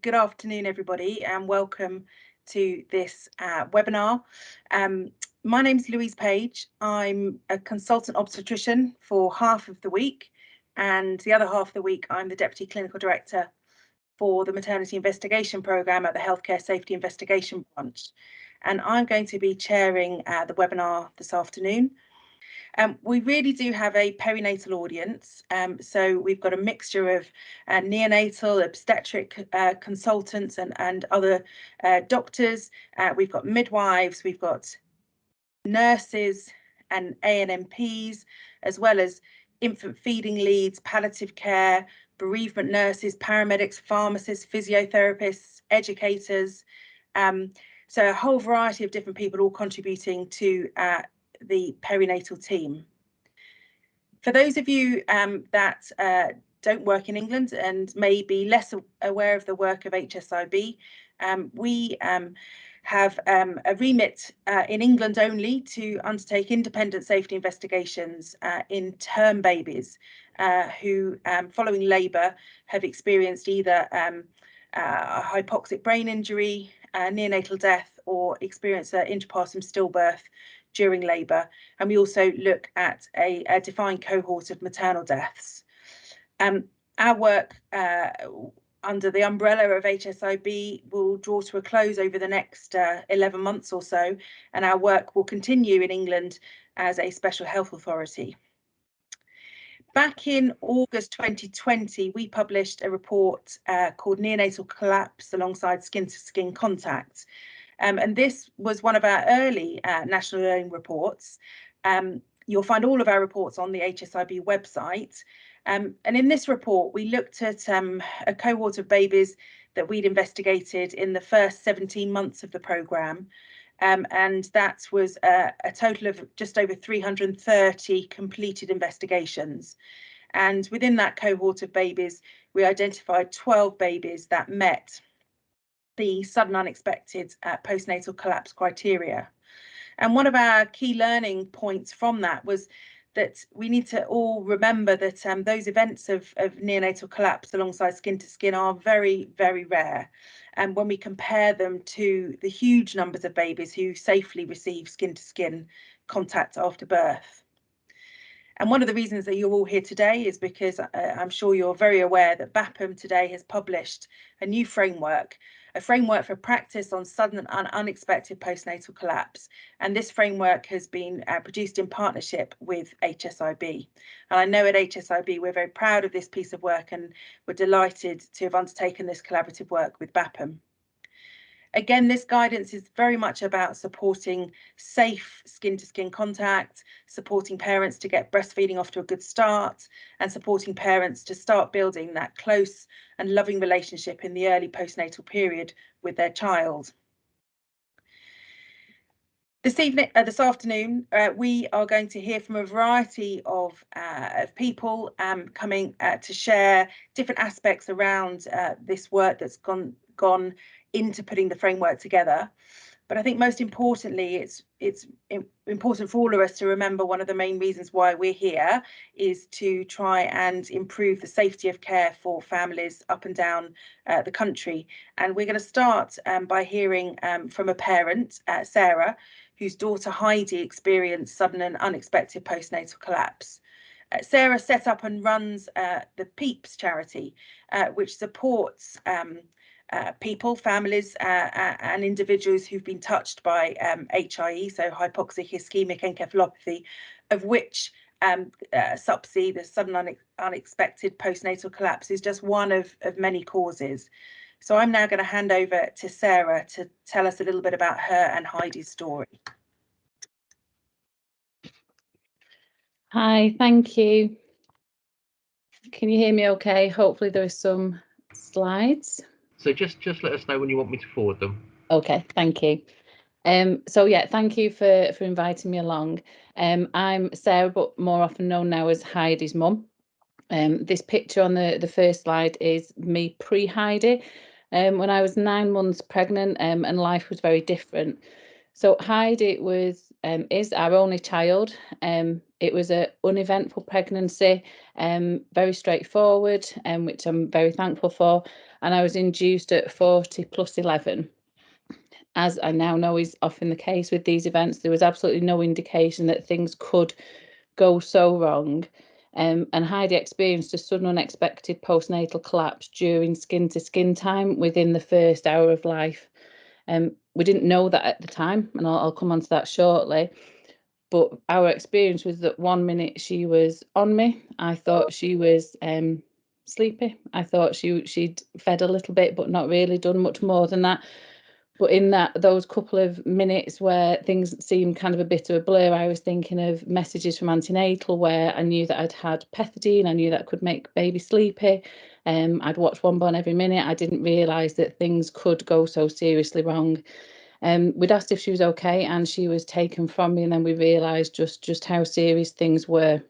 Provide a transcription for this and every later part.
Good afternoon, everybody, and welcome to this webinar. My name's Louise Page. I'm a consultant obstetrician for half of the week, and the other half of the week I'm the Deputy Clinical Director for the Maternity Investigation Programme at the Healthcare Safety Investigation Branch. And I'm going to be chairing the webinar this afternoon. We really do have a perinatal audience, so we've got a mixture of neonatal, obstetric consultants and other doctors. We've got midwives, we've got nurses and ANMPs, as well as infant feeding leads, palliative care, bereavement nurses, paramedics, pharmacists, physiotherapists, educators. So a whole variety of different people all contributing to the perinatal team. For those of you that don't work in England and may be less aware of the work of HSIB, we have a remit in England only to undertake independent safety investigations in term babies who, following labour, have experienced either a hypoxic brain injury, neonatal death, or experience an intrapartum stillbirth during labour, and we also look at a defined cohort of maternal deaths. Our work under the umbrella of HSIB will draw to a close over the next 11 months or so, and our work will continue in England as a special health authority. Back in August 2020, we published a report called Neonatal Collapse alongside skin-to-skin contact. And this was one of our early national learning reports. You'll find all of our reports on the HSIB website. And in this report, we looked at a cohort of babies that we'd investigated in the first 17 months of the programme. And that was a total of just over 330 completed investigations. And within that cohort of babies, we identified 12 babies that met the sudden unexpected postnatal collapse criteria. And one of our key learning points from that was that we need to all remember that those events of neonatal collapse alongside skin to skin are very, very rare. And when we compare them to the huge numbers of babies who safely receive skin to skin contact after birth. And one of the reasons that you're all here today is because I'm sure you're very aware that BAPM today has published a new framework, a framework for practice on sudden and unexpected postnatal collapse. And this framework has been produced in partnership with HSIB. And I know at HSIB we're very proud of this piece of work, and we're delighted to have undertaken this collaborative work with BAPM. Again, this guidance is very much about supporting safe skin-to-skin contact, supporting parents to get breastfeeding off to a good start, and supporting parents to start building that close and loving relationship in the early postnatal period with their child. This afternoon, we are going to hear from a variety of people coming to share different aspects around this work that's gone into putting the framework together. But I think most importantly, it's important for all of us to remember one of the main reasons why we're here is to try and improve the safety of care for families up and down the country. And we're going to start by hearing from a parent, Sarah, whose daughter Heidi experienced sudden and unexpected postnatal collapse. Sarah set up and runs the PEEPS charity, which supports people, families and individuals who've been touched by HIE, so hypoxic ischemic encephalopathy, of which SUPC, the sudden unexpected postnatal collapse, is just one of many causes. So I'm now going to hand over to Sarah to tell us a little bit about her and Heidi's story. Hi, thank you. Can you hear me okay? Hopefully there are some slides. So just let us know when you want me to forward them. Okay, thank you. So yeah, thank you for inviting me along. I'm Sarah, but more often known now as Heidi's mum. This picture on the first slide is me pre-Heidi, when I was 9 months pregnant, and life was very different. So Heidi is our only child. It was an uneventful pregnancy, very straightforward, which I'm very thankful for. And I was induced at 40 plus 11. As I now know is often the case with these events, there was absolutely no indication that things could go so wrong. And Heidi experienced a sudden unexpected postnatal collapse during skin to skin time within the first hour of life. We didn't know that at the time, and I'll come on to that shortly. But our experience was that 1 minute she was on me, I thought she was sleepy. I thought she'd fed a little bit, but not really done much more than that. But in those couple of minutes where things seemed kind of a bit of a blur, I was thinking of messages from antenatal where I knew that I'd had pethidine, I knew that could make baby sleepy. I'd watched One Born every minute. I didn't realise that things could go so seriously wrong. We'd asked if she was okay, and she was taken from me, and then we realised just how serious things were.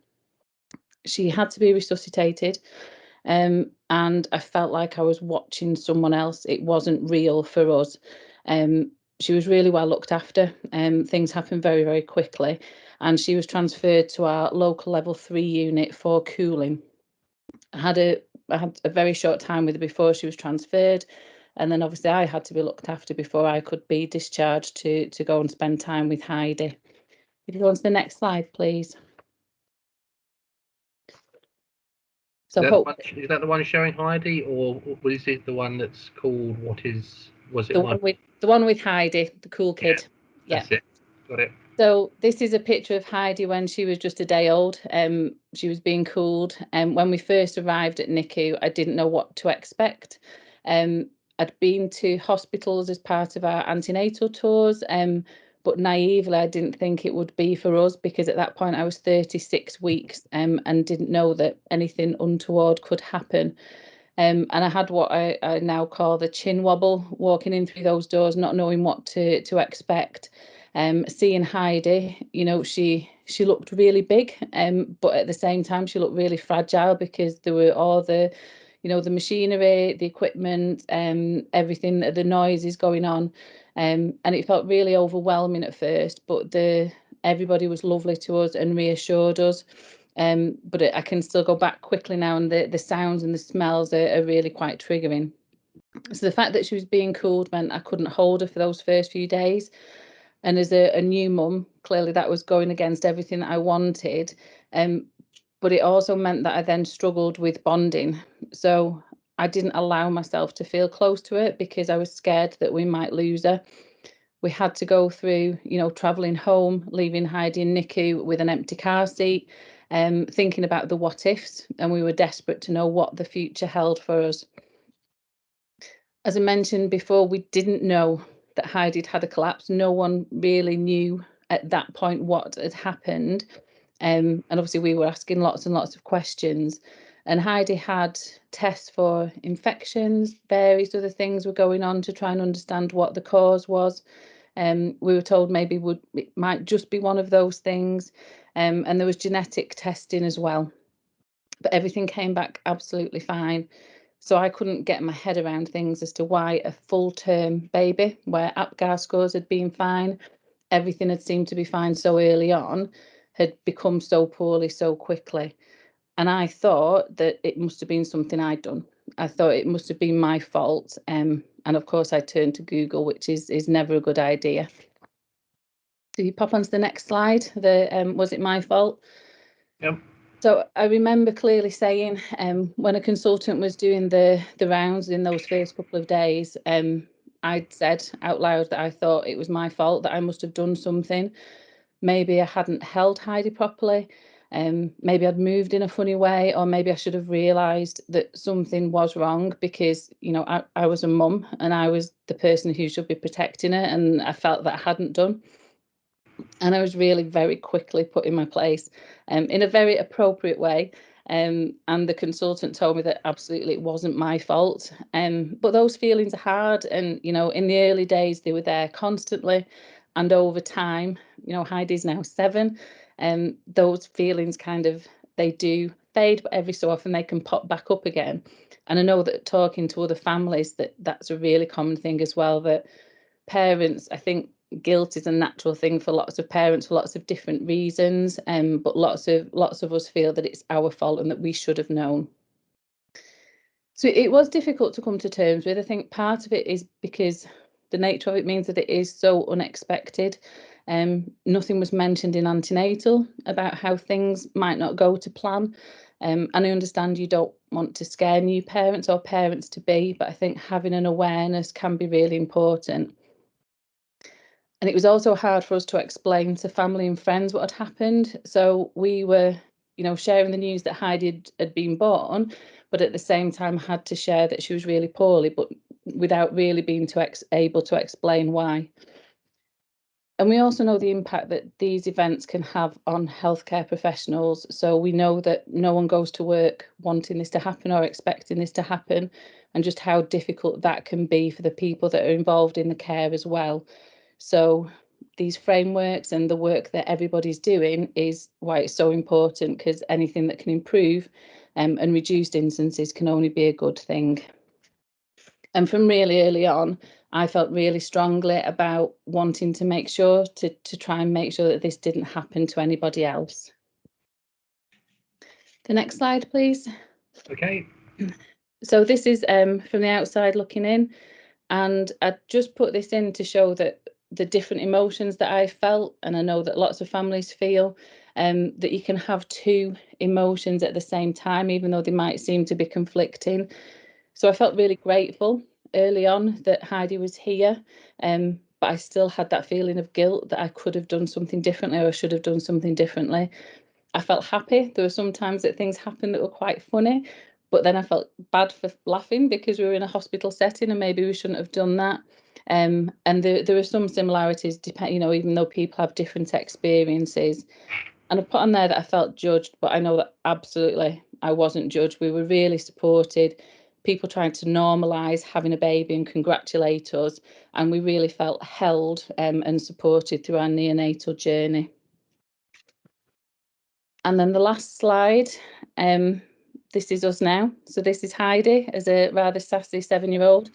She had to be resuscitated, and I felt like I was watching someone else. It wasn't real for us. She was really well looked after. Things happened very, very quickly, and she was transferred to our local level 3 unit for cooling. I had a very short time with her before she was transferred, and then obviously I had to be looked after before I could be discharged to go and spend time with Heidi. If you go on to the next slide, please. So is that the one showing Heidi, or is it the one that's called the one with Heidi, the cool kid? Yeah. That's it. Got it. So this is a picture of Heidi when she was just a day old. She was being cooled. And when we first arrived at NICU, I didn't know what to expect. I'd been to hospitals as part of our antenatal tours, but naively, I didn't think it would be for us, because at that point I was 36 weeks and didn't know that anything untoward could happen. And I had what I now call the chin wobble, walking in through those doors, not knowing what to expect. Seeing Heidi, you know, she looked really big, but at the same time she looked really fragile, because there were all the, you know, the machinery, the equipment, everything, the noises going on, and it felt really overwhelming at first. But everybody was lovely to us and reassured us. But I can still go back quickly now, and the sounds and the smells are really quite triggering. So the fact that she was being cooled meant I couldn't hold her for those first few days. And as a new mum, clearly that was going against everything that I wanted. But it also meant that I then struggled with bonding. So I didn't allow myself to feel close to her, because I was scared that we might lose her. We had to go through, you know, travelling home, leaving Heidi in NICU with an empty car seat, thinking about the what ifs, and we were desperate to know what the future held for us. As I mentioned before, we didn't know that Heidi had a collapse. No one really knew at that point what had happened. And obviously we were asking lots and lots of questions. And Heidi had tests for infections, various other things were going on to try and understand what the cause was. We were told maybe it might just be one of those things. And there was genetic testing as well. But everything came back absolutely fine. So I couldn't get my head around things as to why a full-term baby, where APGAR scores had been fine, everything had seemed to be fine so early on, had become so poorly so quickly. And I thought that it must have been something I'd done. I thought it must have been my fault. And of course I turned to Google, which is never a good idea. So you pop onto the next slide, was it my fault? Yep. So I remember clearly saying, when a consultant was doing the rounds in those first couple of days, I'd said out loud that I thought it was my fault, that I must have done something. Maybe I hadn't held Heidi properly, maybe I'd moved in a funny way, or maybe I should have realised that something was wrong, because, you know, I was a mum and I was the person who should be protecting her, and I felt that I hadn't done. And I was really very quickly put in my place, in a very appropriate way. And the consultant told me that absolutely it wasn't my fault. But those feelings are hard. And, you know, in the early days, they were there constantly. And over time, you know, Heidi's now 7. And those feelings they do fade, but every so often they can pop back up again. And I know that talking to other families, that's a really common thing as well, that parents, I think, guilt is a natural thing for lots of parents for lots of different reasons, but lots of us feel that it's our fault and that we should have known. So it was difficult to come to terms with. I think part of it is because the nature of it means that it is so unexpected. Nothing was mentioned in antenatal about how things might not go to plan. And I understand you don't want to scare new parents or parents to be, but I think having an awareness can be really important. And it was also hard for us to explain to family and friends what had happened. So we were, sharing the news that Heidi had been born, but at the same time had to share that she was really poorly, but without really being able to explain why. And we also know the impact that these events can have on healthcare professionals. So we know that no one goes to work wanting this to happen or expecting this to happen, and just how difficult that can be for the people that are involved in the care as well. So these frameworks and the work that everybody's doing is why it's so important, because anything that can improve and reduced instances can only be a good thing. And from really early on, I felt really strongly about wanting to make sure to try and make sure that this didn't happen to anybody else. The next slide, please. Okay. So this is from the outside looking in, and I just put this in to show that the different emotions that I felt, and I know that lots of families feel, that you can have two emotions at the same time, even though they might seem to be conflicting. So I felt really grateful early on that Heidi was here, but I still had that feeling of guilt that I could have done something differently, or I should have done something differently. I felt happy. There were some times that things happened that were quite funny, but then I felt bad for laughing because we were in a hospital setting and maybe we shouldn't have done that. And there are some similarities, even though people have different experiences. And I put on there that I felt judged, but I know that absolutely I wasn't judged. We were really supported. People trying to normalise having a baby and congratulate us. And we really felt held and supported through our neonatal journey. And then the last slide, this is us now. So this is Heidi as a rather sassy 7-year-old.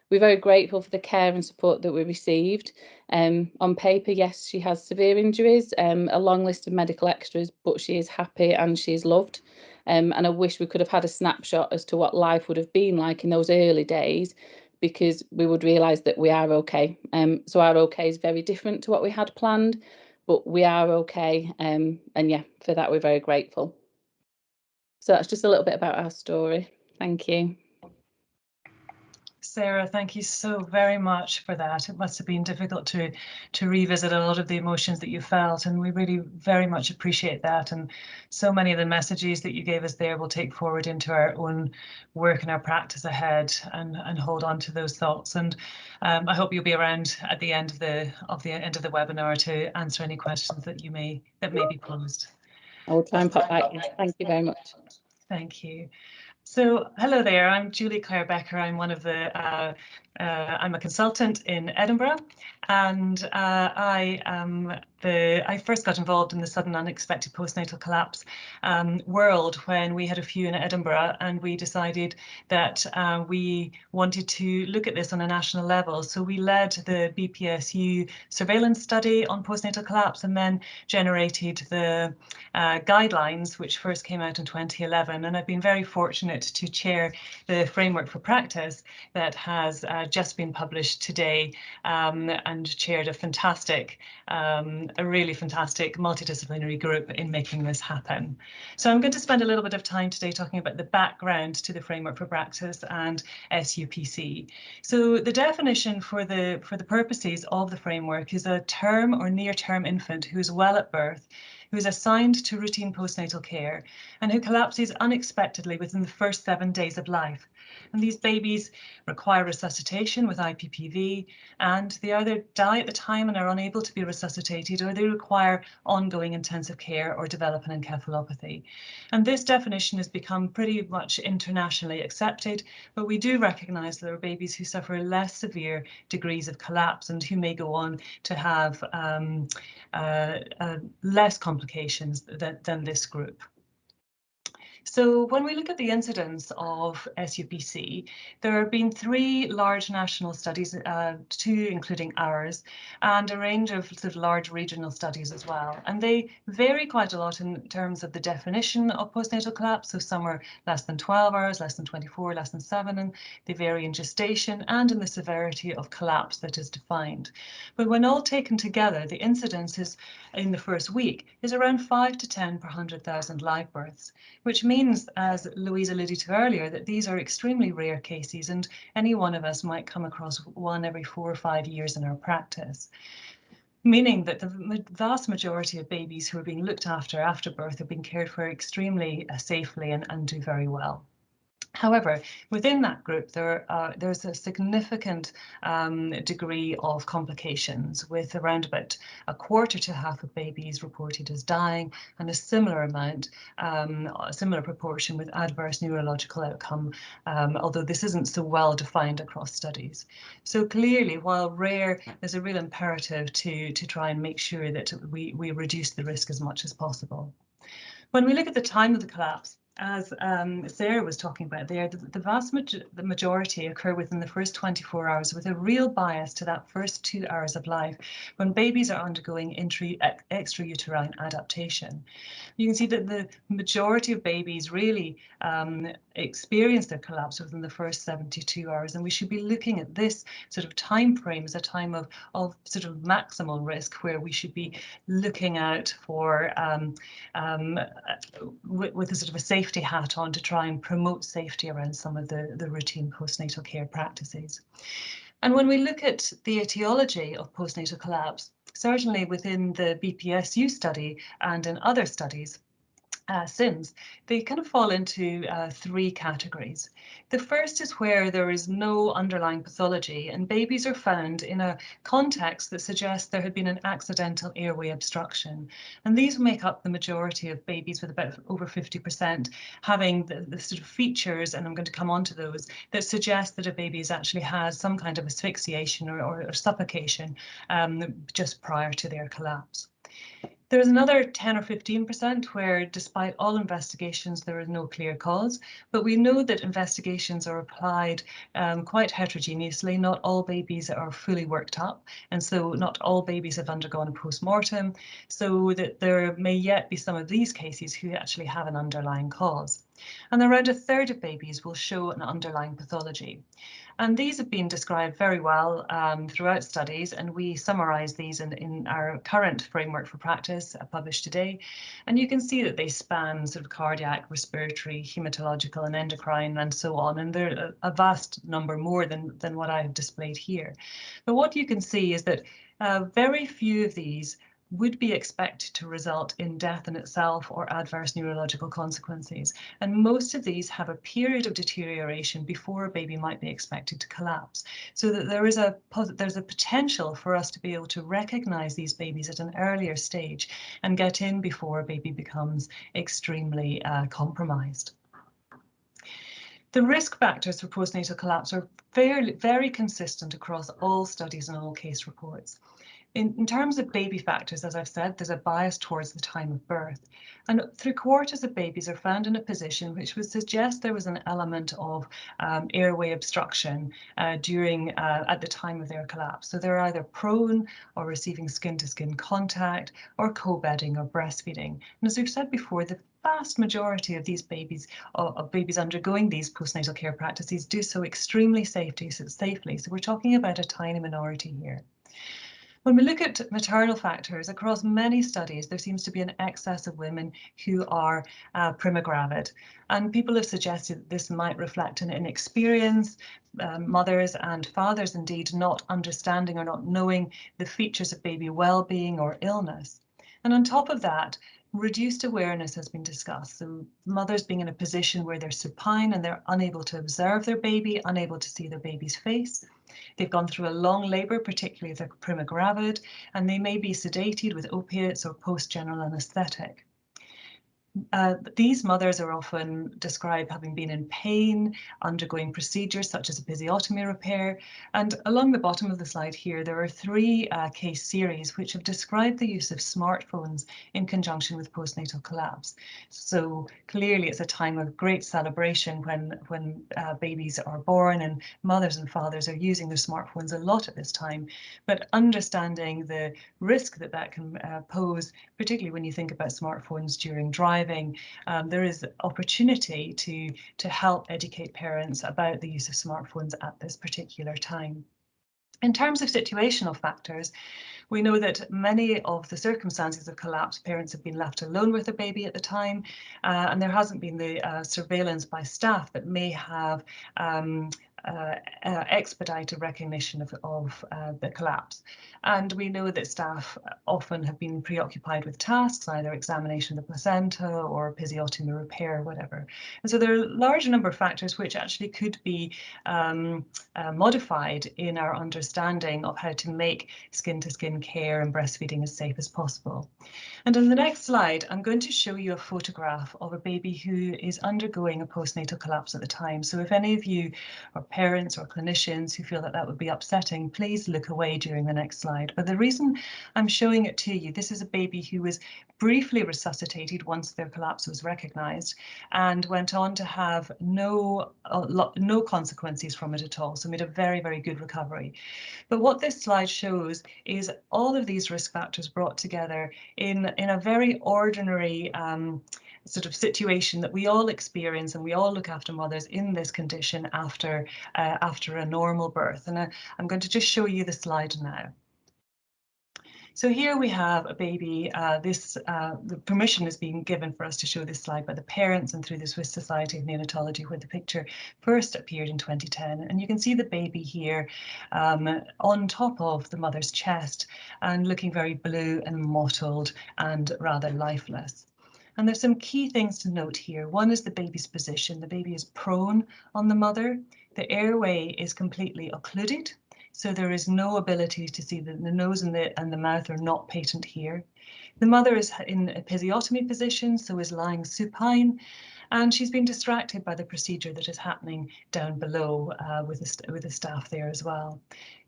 We're very grateful for the care and support that we received. On paper, yes, she has severe injuries, a long list of medical extras, but she is happy and she's loved. And I wish we could have had a snapshot as to what life would have been like in those early days, because we would realise that we are okay. So our okay is very different to what we had planned, but we are okay. And yeah, for that, we're very grateful. So that's just a little bit about our story. Thank you. Sarah, thank you so very much for that. It must have been difficult to revisit a lot of the emotions that you felt, and we really very much appreciate that. And so many of the messages that you gave us there will take forward into our own work and our practice ahead, and hold on to those thoughts. And I hope you'll be around at the end of the webinar to answer any questions that may be posed. I will try and pop back. Thank you very much. Thank you. So hello there, I'm Julie-Clare Becher. I'm one of the, I'm a consultant in Edinburgh, and I first got involved in the sudden unexpected postnatal collapse world when we had a few in Edinburgh, and we decided that we wanted to look at this on a national level. So we led the BPSU surveillance study on postnatal collapse, and then generated the guidelines, which first came out in 2011. And I've been very fortunate to chair the framework for practice that has just been published today, and chaired a really fantastic multidisciplinary group in making this happen. So I'm going to spend a little bit of time today talking about the background to the framework for practice and SUPC. So the definition for the purposes of the framework is a term or near-term infant who is well at birth, who is assigned to routine postnatal care, and who collapses unexpectedly within the first 7 days of life. And these babies require resuscitation with IPPV, and they either die at the time and are unable to be resuscitated, or they require ongoing intensive care or develop an encephalopathy. And this definition has become pretty much internationally accepted, but we do recognise there are babies who suffer less severe degrees of collapse and who may go on to have less complications than this group. So when we look at the incidence of SUPC, there have been 3 large national studies, 2 including ours, and a range of sort of large regional studies as well. And they vary quite a lot in terms of the definition of postnatal collapse. So some are less than 12 hours, less than 24, less than 7, and they vary in gestation and in the severity of collapse that is defined. But when all taken together, the incidence is in the first week is around 5 to 10 per 100,000 live births, which means, as Louise alluded to earlier, that these are extremely rare cases, and any one of us might come across one every 4 or 5 years in our practice, meaning that the vast majority of babies who are being looked after birth are being cared for extremely safely and do very well. However, within that group, there's a significant degree of complications, with around about a quarter to half of babies reported as dying, and a similar amount, a similar proportion with adverse neurological outcome, although this isn't so well defined across studies. So clearly, while rare, there's a real imperative to try and make sure that we reduce the risk as much as possible. When we look at the time of the collapse, as Sarah was talking about there, the majority occur within the first 24 hours, with a real bias to that first 2 hours of life when babies are undergoing extrauterine adaptation. You can see that the majority of babies really experience their collapse within the first 72 hours, and we should be looking at this sort of time frame as a time of sort of maximal risk, where we should be looking out for with a sort of a safety hat on to try and promote safety around some of the routine postnatal care practices. And when we look at the etiology of postnatal collapse, certainly within the BPSU study and in other studies, since they kind of fall into 3 categories. The first is where there is no underlying pathology, and babies are found in a context that suggests there had been an accidental airway obstruction. And these make up the majority of babies, with about over 50% having the sort of features, and I'm going to come on to those, that suggest that a baby has actually had some kind of asphyxiation or suffocation just prior to their collapse. There's another 10 or 15% where, despite all investigations, there is no clear cause, but we know that investigations are applied quite heterogeneously. Not all babies are fully worked up, and so not all babies have undergone a post-mortem, so that there may yet be some of these cases who actually have an underlying cause. And around a third of babies will show an underlying pathology. And these have been described very well throughout studies, and we summarise these in our current framework for practice published today. And you can see that they span sort of cardiac, respiratory, hematological and endocrine and so on, and they're a vast number more than what I have displayed here. But what you can see is that very few of these would be expected to result in death in itself or adverse neurological consequences. And most of these have a period of deterioration before a baby might be expected to collapse. So that there's a potential for us to be able to recognise these babies at an earlier stage and get in before a baby becomes extremely compromised. The risk factors for postnatal collapse are very consistent across all studies and all case reports. In terms of baby factors, as I've said, there's a bias towards the time of birth. And 3/4 of babies are found in a position which would suggest there was an element of airway obstruction during at the time of their collapse. So they're either prone or receiving skin-to-skin contact or co-bedding or breastfeeding. And as we've said before, the vast majority of these babies, of babies undergoing these postnatal care practices, do so extremely safely. So we're talking about a tiny minority here. When we look at maternal factors, across many studies, there seems to be an excess of women who are primogravid. And people have suggested this might reflect an inexperience, mothers and fathers indeed not understanding or not knowing the features of baby well-being or illness. And on top of that, reduced awareness has been discussed. So mothers being in a position where they're supine and they're unable to observe their baby, unable to see their baby's face. They've gone through a long labour, particularly if they're primogravid, and they may be sedated with opiates or post-general anaesthetic. These mothers are often described having been in pain, undergoing procedures such as episiotomy repair. And along the bottom of the slide here, there are 3 case series which have described the use of smartphones in conjunction with postnatal collapse. So clearly it's a time of great celebration when babies are born, and mothers and fathers are using their smartphones a lot at this time. But understanding the risk that that can pose, particularly when you think about smartphones during driving, there is opportunity to help educate parents about the use of smartphones at this particular time. In terms of situational factors, we know that many of the circumstances of collapse, parents have been left alone with their baby at the time, and there hasn't been the surveillance by staff that may have expedited recognition of the collapse. And we know that staff often have been preoccupied with tasks, either examination of the placenta or episiotomy repair, whatever. And so there are a large number of factors which actually could be modified in our understanding of how to make skin-to-skin care and breastfeeding as safe as possible. And on the next slide, I'm going to show you a photograph of a baby who is undergoing a postnatal collapse at the time. So if any of you are parents or clinicians who feel that that would be upsetting, please look away during the next slide. But the reason I'm showing it to you, this is a baby who was briefly resuscitated once their collapse was recognised and went on to have no consequences from it at all. So made a very, very good recovery. But what this slide shows is all of these risk factors brought together in a very ordinary sort of situation that we all experience, and we all look after mothers in this condition after a normal birth. And I'm going to just show you the slide now. So here we have a baby. The permission is being given for us to show this slide by the parents and through the Swiss Society of Neonatology, where the picture first appeared in 2010. And you can see the baby here on top of the mother's chest and looking very blue and mottled and rather lifeless. And there's some key things to note here. One is the baby's position. The baby is prone on the mother. The airway is completely occluded, so there is no ability to see the nose and the mouth are not patent here. The mother is in episiotomy position, so is lying supine, and she's been distracted by the procedure that is happening down below with the staff there as well.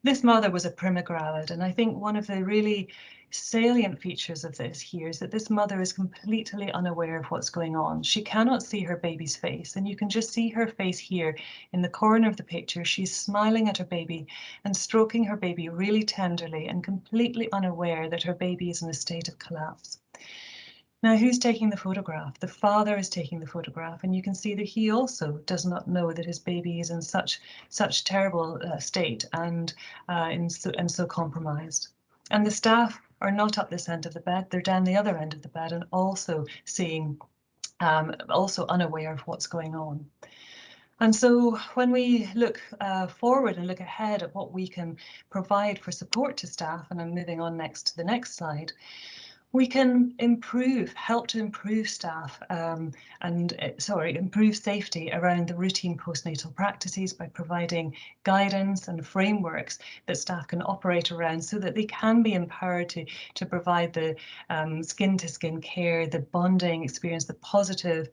This mother was a primogravid, and I think one of the really salient features of this here is that this mother is completely unaware of what's going on. She cannot see her baby's face, and you can just see her face here in the corner of the picture. She's smiling at her baby and stroking her baby really tenderly and completely unaware that her baby is in a state of collapse. Now, who's taking the photograph? The father is taking the photograph, and you can see that he also does not know that his baby is in such terrible state and so compromised. And the staff are not up this end of the bed; they're down the other end of the bed, and also seeing, also unaware of what's going on. And so when we look forward and look ahead at what we can provide for support to staff, and I'm moving on next to the next slide, we can help to improve staff improve safety around the routine postnatal practices by providing guidance and frameworks that staff can operate around so that they can be empowered to provide the skin-to-skin care, the bonding experience, the positive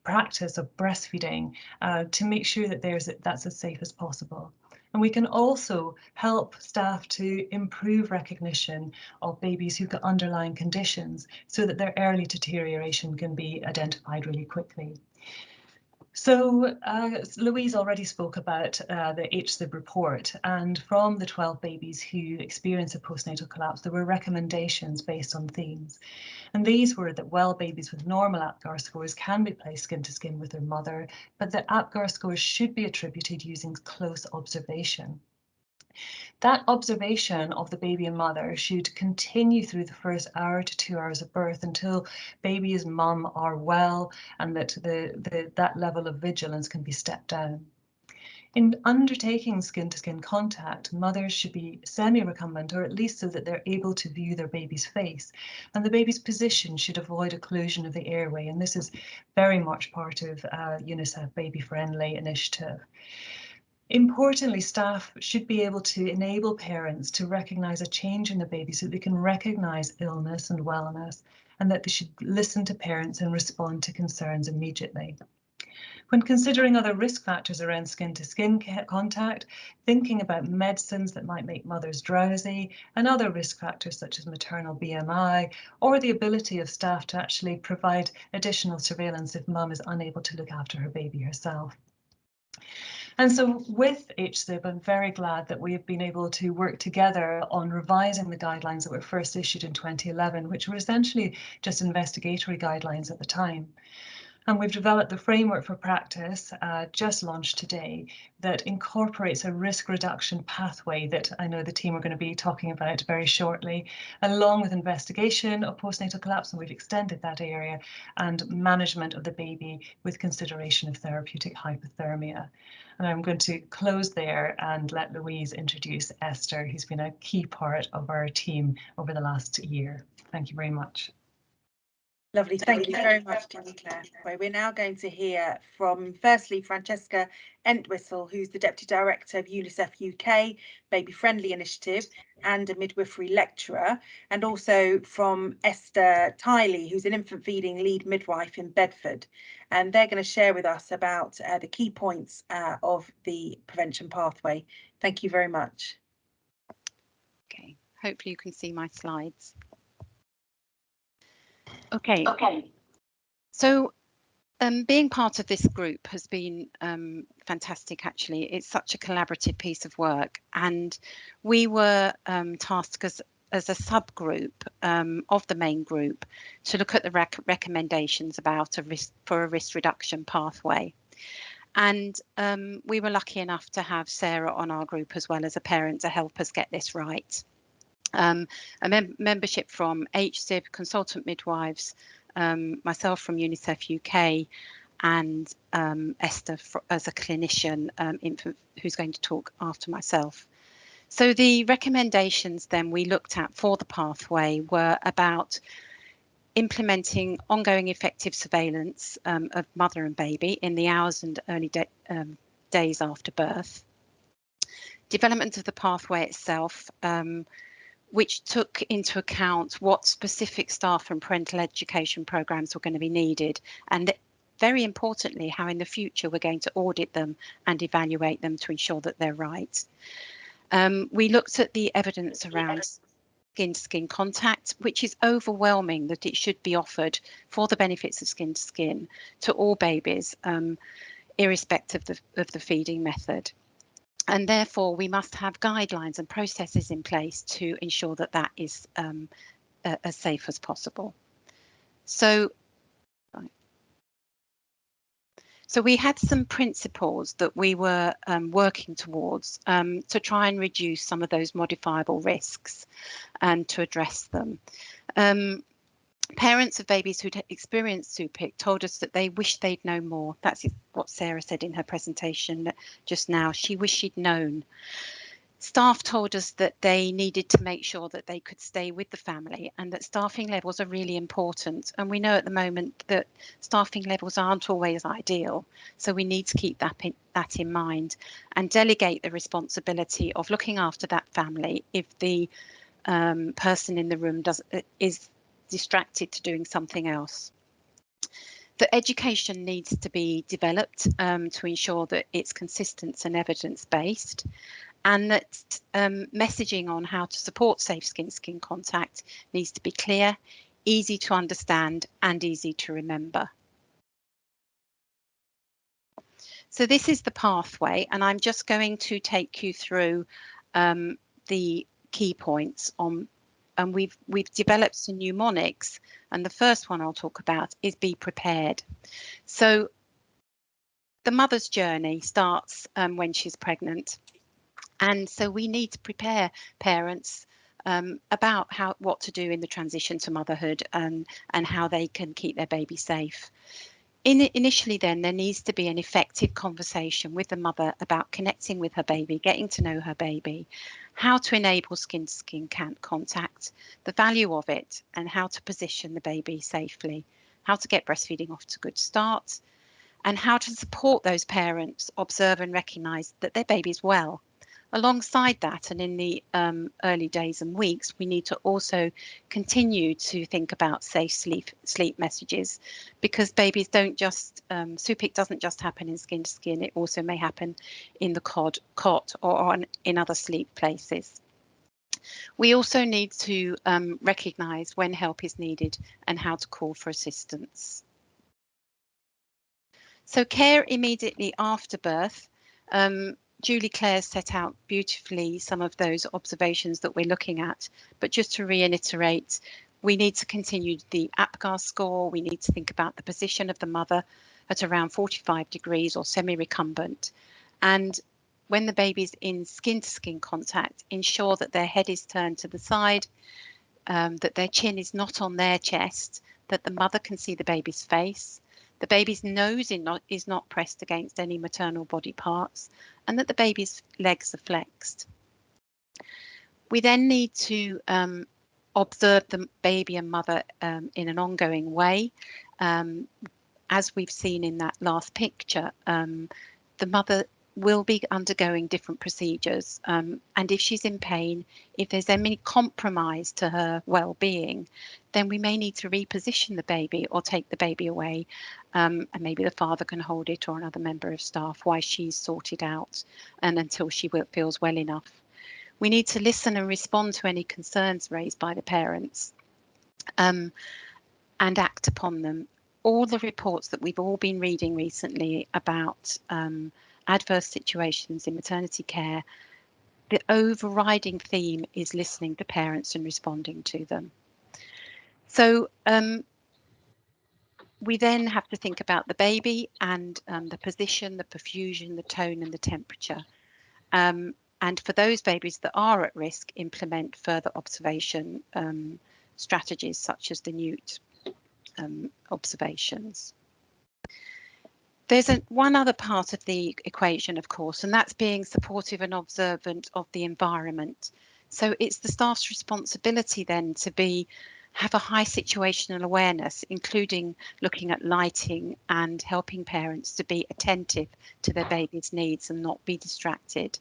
practice of breastfeeding to make sure that that's as safe as possible. And we can also help staff to improve recognition of babies who've got underlying conditions so that their early deterioration can be identified really quickly. So Louise already spoke about the HSIB report, and from the 12 babies who experienced a postnatal collapse, there were recommendations based on themes. And these were that well babies with normal APGAR scores can be placed skin to skin with their mother, but that APGAR scores should be attributed using close observation. That observation of the baby and mother should continue through the first hour to 2 hours of birth until baby and mum are well, and that that level of vigilance can be stepped down. In undertaking skin-to-skin contact, mothers should be semi-recumbent, or at least so that they're able to view their baby's face. And the baby's position should avoid occlusion of the airway, and this is very much part of UNICEF Baby Friendly initiative. Importantly, staff should be able to enable parents to recognise a change in the baby so they can recognise illness and wellness and that they should listen to parents and respond to concerns immediately. When considering other risk factors around skin-to-skin contact, thinking about medicines that might make mothers drowsy and other risk factors such as maternal BMI or the ability of staff to actually provide additional surveillance if mum is unable to look after her baby herself. And so with HSIB, I'm very glad that we have been able to work together on revising the guidelines that were first issued in 2011, which were essentially just investigatory guidelines at the time. And we've developed the framework for practice, just launched today, that incorporates a risk reduction pathway that I know the team are going to be talking about very shortly, along with investigation of postnatal collapse, and we've extended that area, and management of the baby with consideration of therapeutic hypothermia. And I'm going to close there and let Louise introduce Esther, who's been a key part of our team over the last year. Thank you very much. Lovely, thank you very much, Julie-Clare. We're now going to hear from, firstly, Francesca Entwistle, who's the Deputy Director of UNICEF UK Baby Friendly Initiative and a midwifery lecturer, and also from Esther Tiley, who's an infant feeding lead midwife in Bedford. And they're going to share with us about the key points of the prevention pathway. Thank you very much. Okay, hopefully you can see my slides. Okay. So being part of this group has been fantastic, actually. It's such a collaborative piece of work, and we were tasked as a subgroup of the main group to look at the recommendations about a risk reduction pathway. And we were lucky enough to have Sarah on our group as well as a parent to help us get this right. A membership from HSIB, consultant midwives, myself from UNICEF UK, and Esther as a clinician who's going to talk after myself. So the recommendations then we looked at for the pathway were about implementing ongoing effective surveillance of mother and baby in the hours and early days after birth, development of the pathway itself, which took into account what specific staff and parental education programs were going to be needed, and very importantly, how in the future we're going to audit them and evaluate them to ensure that they're right. We looked at the evidence around skin-to-skin contact, which is overwhelming that it should be offered for the benefits of skin-to-skin to all babies, irrespective of the feeding method. And therefore, we must have guidelines and processes in place to ensure that that is as safe as possible. So we had some principles that we were working towards to try and reduce some of those modifiable risks and to address them. Parents of babies who'd experienced SUPC told us that they wished they'd known more. That's what Sarah said in her presentation just now. She wished she'd known. Staff told us that they needed to make sure that they could stay with the family and that staffing levels are really important. And we know at the moment that staffing levels aren't always ideal. So we need to keep that in mind and delegate the responsibility of looking after that family if the person in the room is distracted to doing something else. The education needs to be developed to ensure that it's consistent and evidence-based, and that messaging on how to support safe skin-to-skin contact needs to be clear, easy to understand, and easy to remember. So this is the pathway, and I'm just going to take you through the key points on. And we've developed some mnemonics, and the first one I'll talk about is be prepared. So the mother's journey starts when she's pregnant, and so we need to prepare parents about what to do in the transition to motherhood and how they can keep their baby safe. Initially then, there needs to be an effective conversation with the mother about connecting with her baby, getting to know her baby, how to enable skin-to-skin contact, the value of it, and how to position the baby safely, how to get breastfeeding off to a good start, and how to support those parents observe and recognise that their baby's well, Alongside that, and in the early days and weeks, we need to also continue to think about safe sleep messages, because babies don't just, SUPC doesn't just happen in skin to skin, it also may happen in the cot or in other sleep places. We also need to recognise when help is needed and how to call for assistance. So care immediately after birth. Julie-Clare set out beautifully some of those observations that we're looking at, but just to reiterate, we need to continue the APGAR score. We need to think about the position of the mother at around 45 degrees or semi-recumbent. And when the baby's in skin-to-skin contact, ensure that their head is turned to the side, that their chin is not on their chest, that the mother can see the baby's face, the baby's nose is not pressed against any maternal body parts, and that the baby's legs are flexed. We then need to observe the baby and mother in an ongoing way. As we've seen in that last picture, the mother will be undergoing different procedures, and if she's in pain, if there's any compromise to her well-being, then we may need to reposition the baby or take the baby away, and maybe the father can hold it or another member of staff while she's sorted out and until she feels well enough. We need to listen and respond to any concerns raised by the parents, and act upon them. All the reports that we've all been reading recently about adverse situations in maternity care, the overriding theme is listening to parents and responding to them. So we then have to think about the baby and the position, the perfusion, the tone and the temperature. And for those babies that are at risk, implement further observation strategies such as the NEWT observations. There's one other part of the equation, of course, and that's being supportive and observant of the environment. So it's the staff's responsibility then to have a high situational awareness, including looking at lighting and helping parents to be attentive to their baby's needs and not be distracted.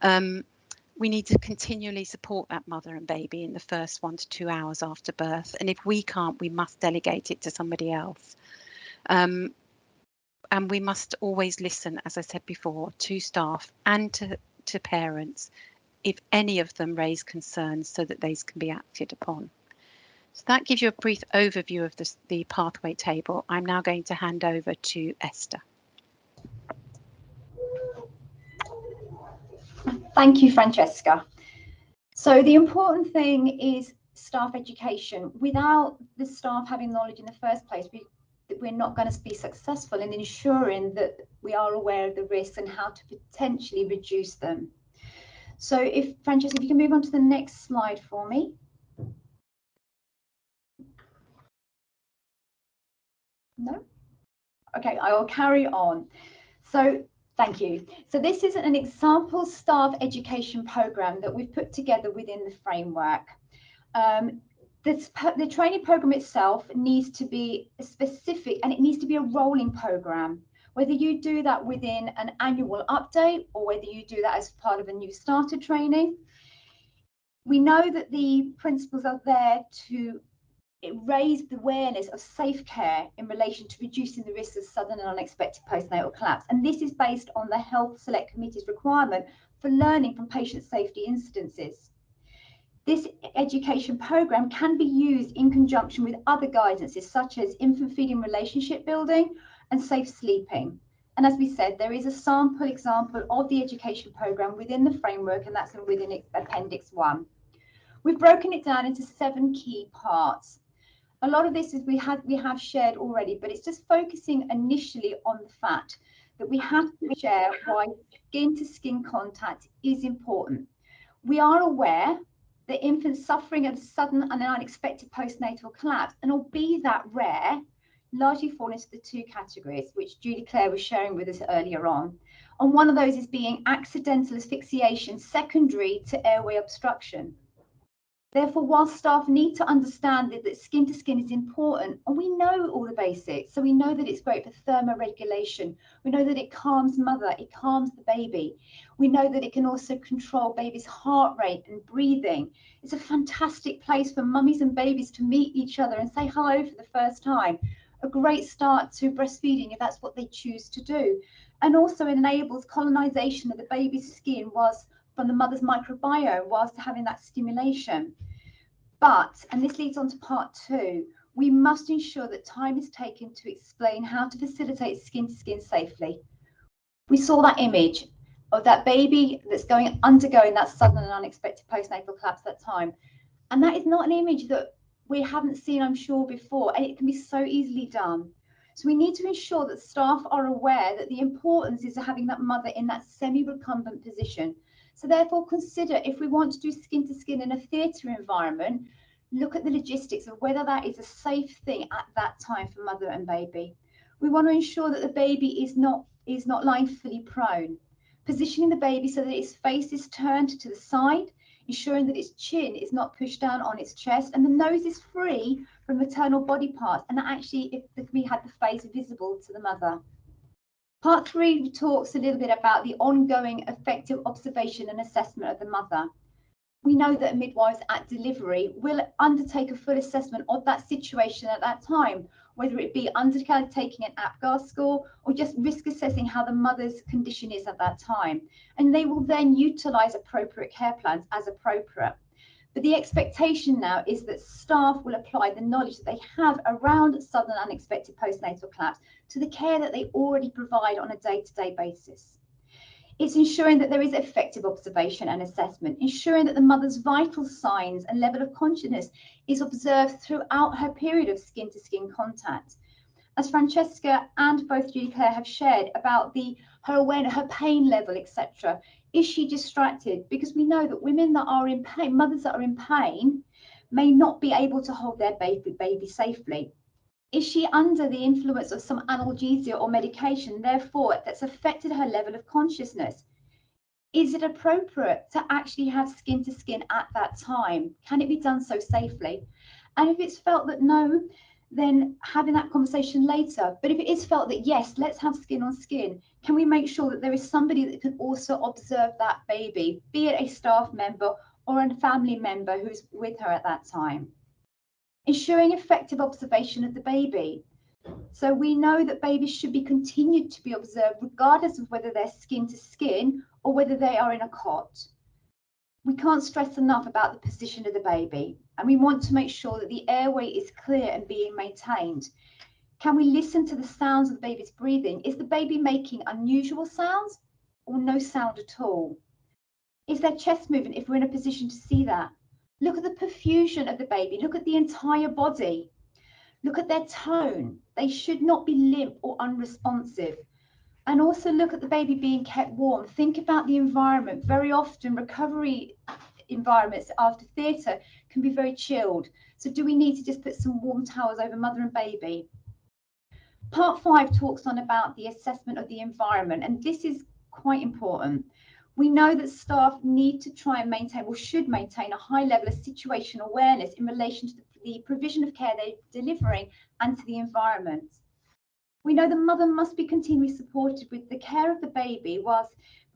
We need to continually support that mother and baby in the first 1 to 2 hours after birth. And if we can't, we must delegate it to somebody else. And we must always listen, as I said before, to staff and to parents if any of them raise concerns so that these can be acted upon. So that gives you a brief overview of the pathway table. I'm now going to hand over to Esther. Thank you, Francesca. So the important thing is staff education. Without the staff having knowledge in the first place, we're not going to be successful in ensuring that we are aware of the risks and how to potentially reduce them. So if Francesca, if you can move on to the next slide for me. No? Okay, I will carry on. So thank you. So this is an example staff education program that we've put together within the framework. The training program itself needs to be specific and it needs to be a rolling program. Whether you do that within an annual update or whether you do that as part of a new starter training. We know that the principles are there to raise the awareness of safe care in relation to reducing the risk of sudden and unexpected postnatal collapse. And this is based on the Health Select Committee's requirement for learning from patient safety incidences. This education program can be used in conjunction with other guidances such as infant feeding relationship building and safe sleeping. And as we said, there is a sample example of the education program within the framework, and that's within Appendix 1. We've broken it down into 7 key parts. A lot of this is we have shared already, but it's just focusing initially on the fact that we have to share why skin-to-skin contact is important. We are aware that infants suffering a sudden and unexpected postnatal collapse, and albeit that rare, largely fall into the 2 categories, which Julie-Clare was sharing with us earlier on. And one of those is being accidental asphyxiation secondary to airway obstruction. Therefore, while staff need to understand that skin to skin is important, and we know all the basics, so we know that it's great for thermoregulation, we know that it calms mother, it calms the baby, we know that it can also control baby's heart rate and breathing. It's a fantastic place for mummies and babies to meet each other and say hello for the first time. A great start to breastfeeding if that's what they choose to do. And also enables colonization of the baby's skin whilst from the mother's microbiome whilst having that stimulation. But, and this leads on to part 2, we must ensure that time is taken to explain how to facilitate skin to skin safely. We saw that image of that baby that's undergoing that sudden and unexpected postnatal collapse at that time. And that is not an image that we haven't seen, I'm sure, before, and it can be so easily done. So we need to ensure that staff are aware that the importance is having that mother in that semi-recumbent position. So therefore consider, if we want to do skin to skin in a theatre environment, look at the logistics of whether that is a safe thing at that time for mother and baby. We want to ensure that the baby is not lying fully prone, positioning the baby so that its face is turned to the side, ensuring that its chin is not pushed down on its chest and the nose is free from maternal body parts, and that actually if we had the face visible to the mother. Part 3 talks a little bit about the ongoing effective observation and assessment of the mother. We know that midwives at delivery will undertake a full assessment of that situation at that time, whether it be undertaking an APGAR score or just risk assessing how the mother's condition is at that time. And they will then utilise appropriate care plans as appropriate. But the expectation now is that staff will apply the knowledge that they have around sudden unexpected postnatal collapse to the care that they already provide on a day-to-day basis. It's ensuring that there is effective observation and assessment, ensuring that the mother's vital signs and level of consciousness is observed throughout her period of skin-to-skin contact. As Francesca and both Julie-Clare have shared about her awareness, her pain level, etc. Is she distracted? Because we know that women that are in pain, mothers that are in pain, may not be able to hold their baby safely. Is she under the influence of some analgesia or medication, therefore, that's affected her level of consciousness? Is it appropriate to actually have skin to skin at that time? Can it be done so safely? And if it's felt that no, then having that conversation later. But if it is felt that yes, let's have skin on skin, can we make sure that there is somebody that can also observe that baby, be it a staff member or a family member who's with her at that time? Ensuring effective observation of the baby. So we know that babies should be continued to be observed regardless of whether they're skin to skin or whether they are in a cot. We can't stress enough about the position of the baby, and we want to make sure that the airway is clear and being maintained. Can we listen to the sounds of the baby's breathing? Is the baby making unusual sounds or no sound at all? Is their chest moving if we're in a position to see that? Look at the perfusion of the baby. Look at the entire body. Look at their tone. They should not be limp or unresponsive. And also look at the baby being kept warm. Think about the environment. Very often recovery environments after theatre can be very chilled. So do we need to just put some warm towels over mother and baby? Part 5 talks on about the assessment of the environment, and this is quite important. We know that staff need to try and maintain, or should maintain, a high level of situational awareness in relation to the provision of care they're delivering and to the environment. We know the mother must be continually supported with the care of the baby, whilst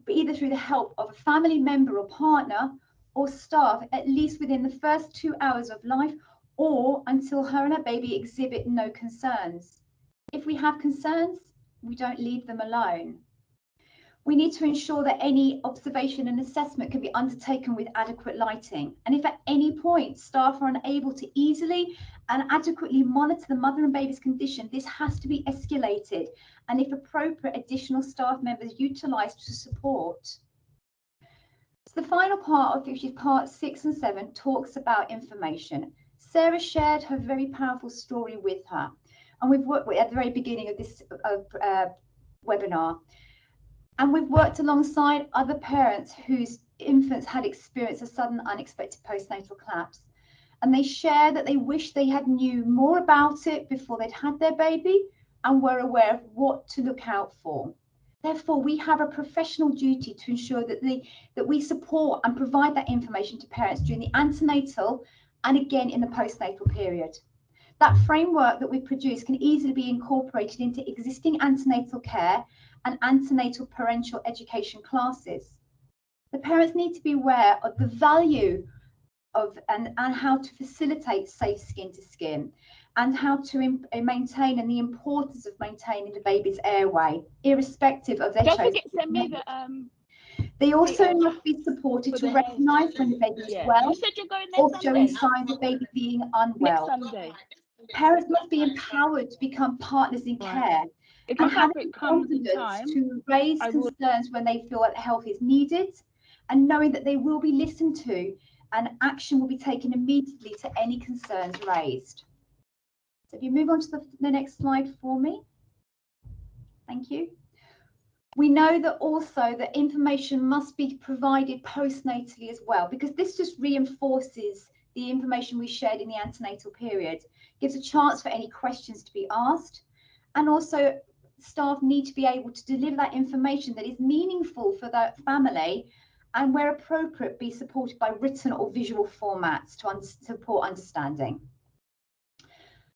either through the help of a family member or partner or staff, at least within the first 2 hours of life, or until her and her baby exhibit no concerns. If we have concerns, we don't leave them alone. We need to ensure that any observation and assessment can be undertaken with adequate lighting. And if at any point staff are unable to easily and adequately monitor the mother and baby's condition, this has to be escalated. And if appropriate, additional staff members utilised to support. So the final part of which is part 6 and 7 talks about information. Sarah shared her very powerful story with her. And we've worked at the very beginning of this webinar. And we've worked alongside other parents whose infants had experienced a sudden unexpected postnatal collapse. And they share that they wish they had knew more about it before they'd had their baby and were aware of what to look out for. Therefore, we have a professional duty to ensure that we support and provide that information to parents during the antenatal and again in the postnatal period. That framework that we produce can easily be incorporated into existing antenatal care and antenatal parental education classes. The parents need to be aware of the value of and how to facilitate safe skin to skin, and how to maintain, and the importance of maintaining the baby's airway, irrespective of their chosen method. They also must be supported to recognise when the baby is well or showing signs of baby being unwell. Parents must be empowered to become partners in care and having confidence to raise concerns when they feel that help is needed, and knowing that they will be listened to and action will be taken immediately to any concerns raised. So if you move on to the next slide for me. Thank you. We know that also that information must be provided postnatally as well, because this just reinforces the information we shared in the antenatal period, gives a chance for any questions to be asked, and also staff need to be able to deliver that information that is meaningful for that family, and where appropriate be supported by written or visual formats to support understanding.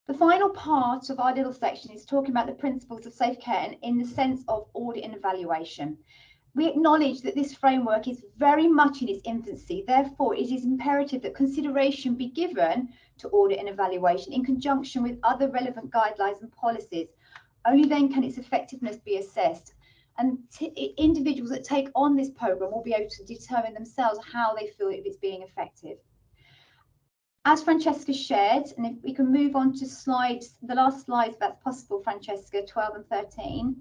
The final part of our little section is talking about the principles of safe care and in the sense of audit and evaluation. We acknowledge that this framework is very much in its infancy, therefore it is imperative that consideration be given to audit and evaluation in conjunction with other relevant guidelines and policies. Only then can its effectiveness be assessed, and individuals that take on this programme will be able to determine themselves how they feel if it's being effective. As Francesca shared, and if we can move on to the last slides if that's possible, Francesca, 12 and 13,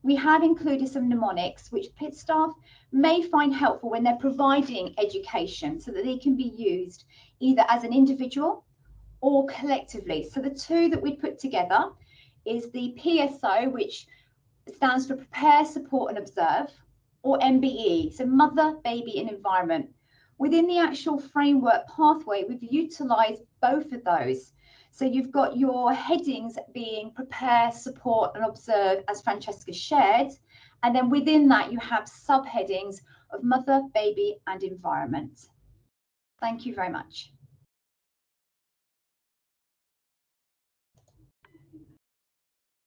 we have included some mnemonics which PIT staff may find helpful when they're providing education, so that they can be used either as an individual or collectively. So the two that we put together is the PSO, which stands for Prepare, Support and Observe, or MBE, so Mother, Baby and Environment. Within the actual framework pathway, we've utilised both of those. So you've got your headings being Prepare, Support and Observe, as Francesca shared, and then within that you have subheadings of Mother, Baby and Environment. Thank you very much.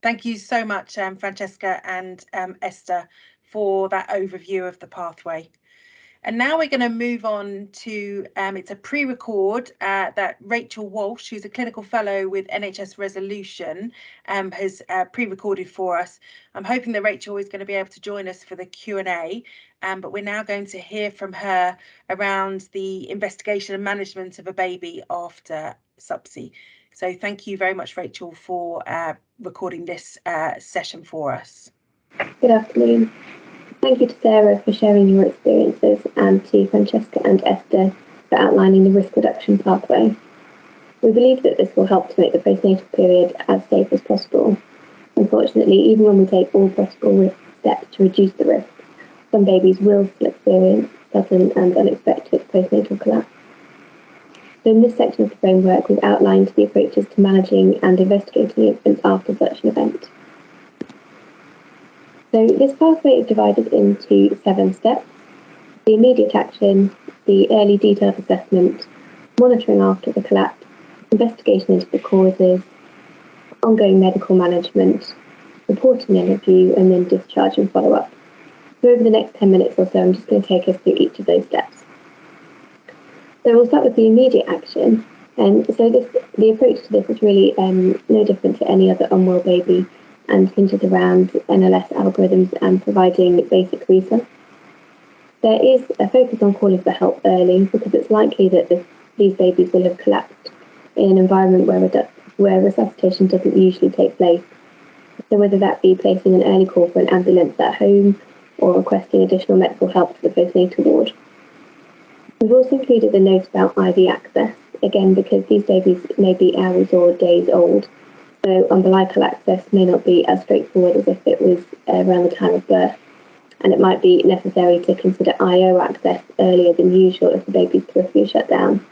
Thank you so much, Francesca and Esther, for that overview of the pathway. And now we're going to move on to, it's a pre-record that Rachel Walsh, who's a clinical fellow with NHS Resolution, has pre-recorded for us. I'm hoping that Rachel is going to be able to join us for the Q&A, but we're now going to hear from her around the investigation and management of a baby after SUPC. So thank you very much, Rachel, for recording this session for us. Good afternoon. Thank you to Sarah for sharing your experiences, and to Francesca and Esther for outlining the risk reduction pathway. We believe that this will help to make the postnatal period as safe as possible. Unfortunately, even when we take all possible steps to reduce the risk, some babies will still experience sudden and unexpected postnatal collapse. So in this section of the framework, we've outlined the approaches to managing and investigating infants after such an event. So this pathway is divided into 7 steps: the immediate action, the early detailed assessment, monitoring after the collapse, investigation into the causes, ongoing medical management, reporting and review, and then discharge and follow-up. So over the next 10 minutes or so, I'm just going to take us through each of those steps. So we'll start with the immediate action. And so the approach to this is really no different to any other unwell baby, and hinges around NLS algorithms and providing basic research. There is a focus on calling for help early, because it's likely that these babies will have collapsed in an environment where resuscitation doesn't usually take place. So whether that be placing an early call for an ambulance at home or requesting additional medical help for the postnatal ward. We've also included a note about IV access, again because these babies may be hours or days old, so umbilical access may not be as straightforward as if it was around the time of birth, and it might be necessary to consider IO access earlier than usual if the baby's periphery shut down.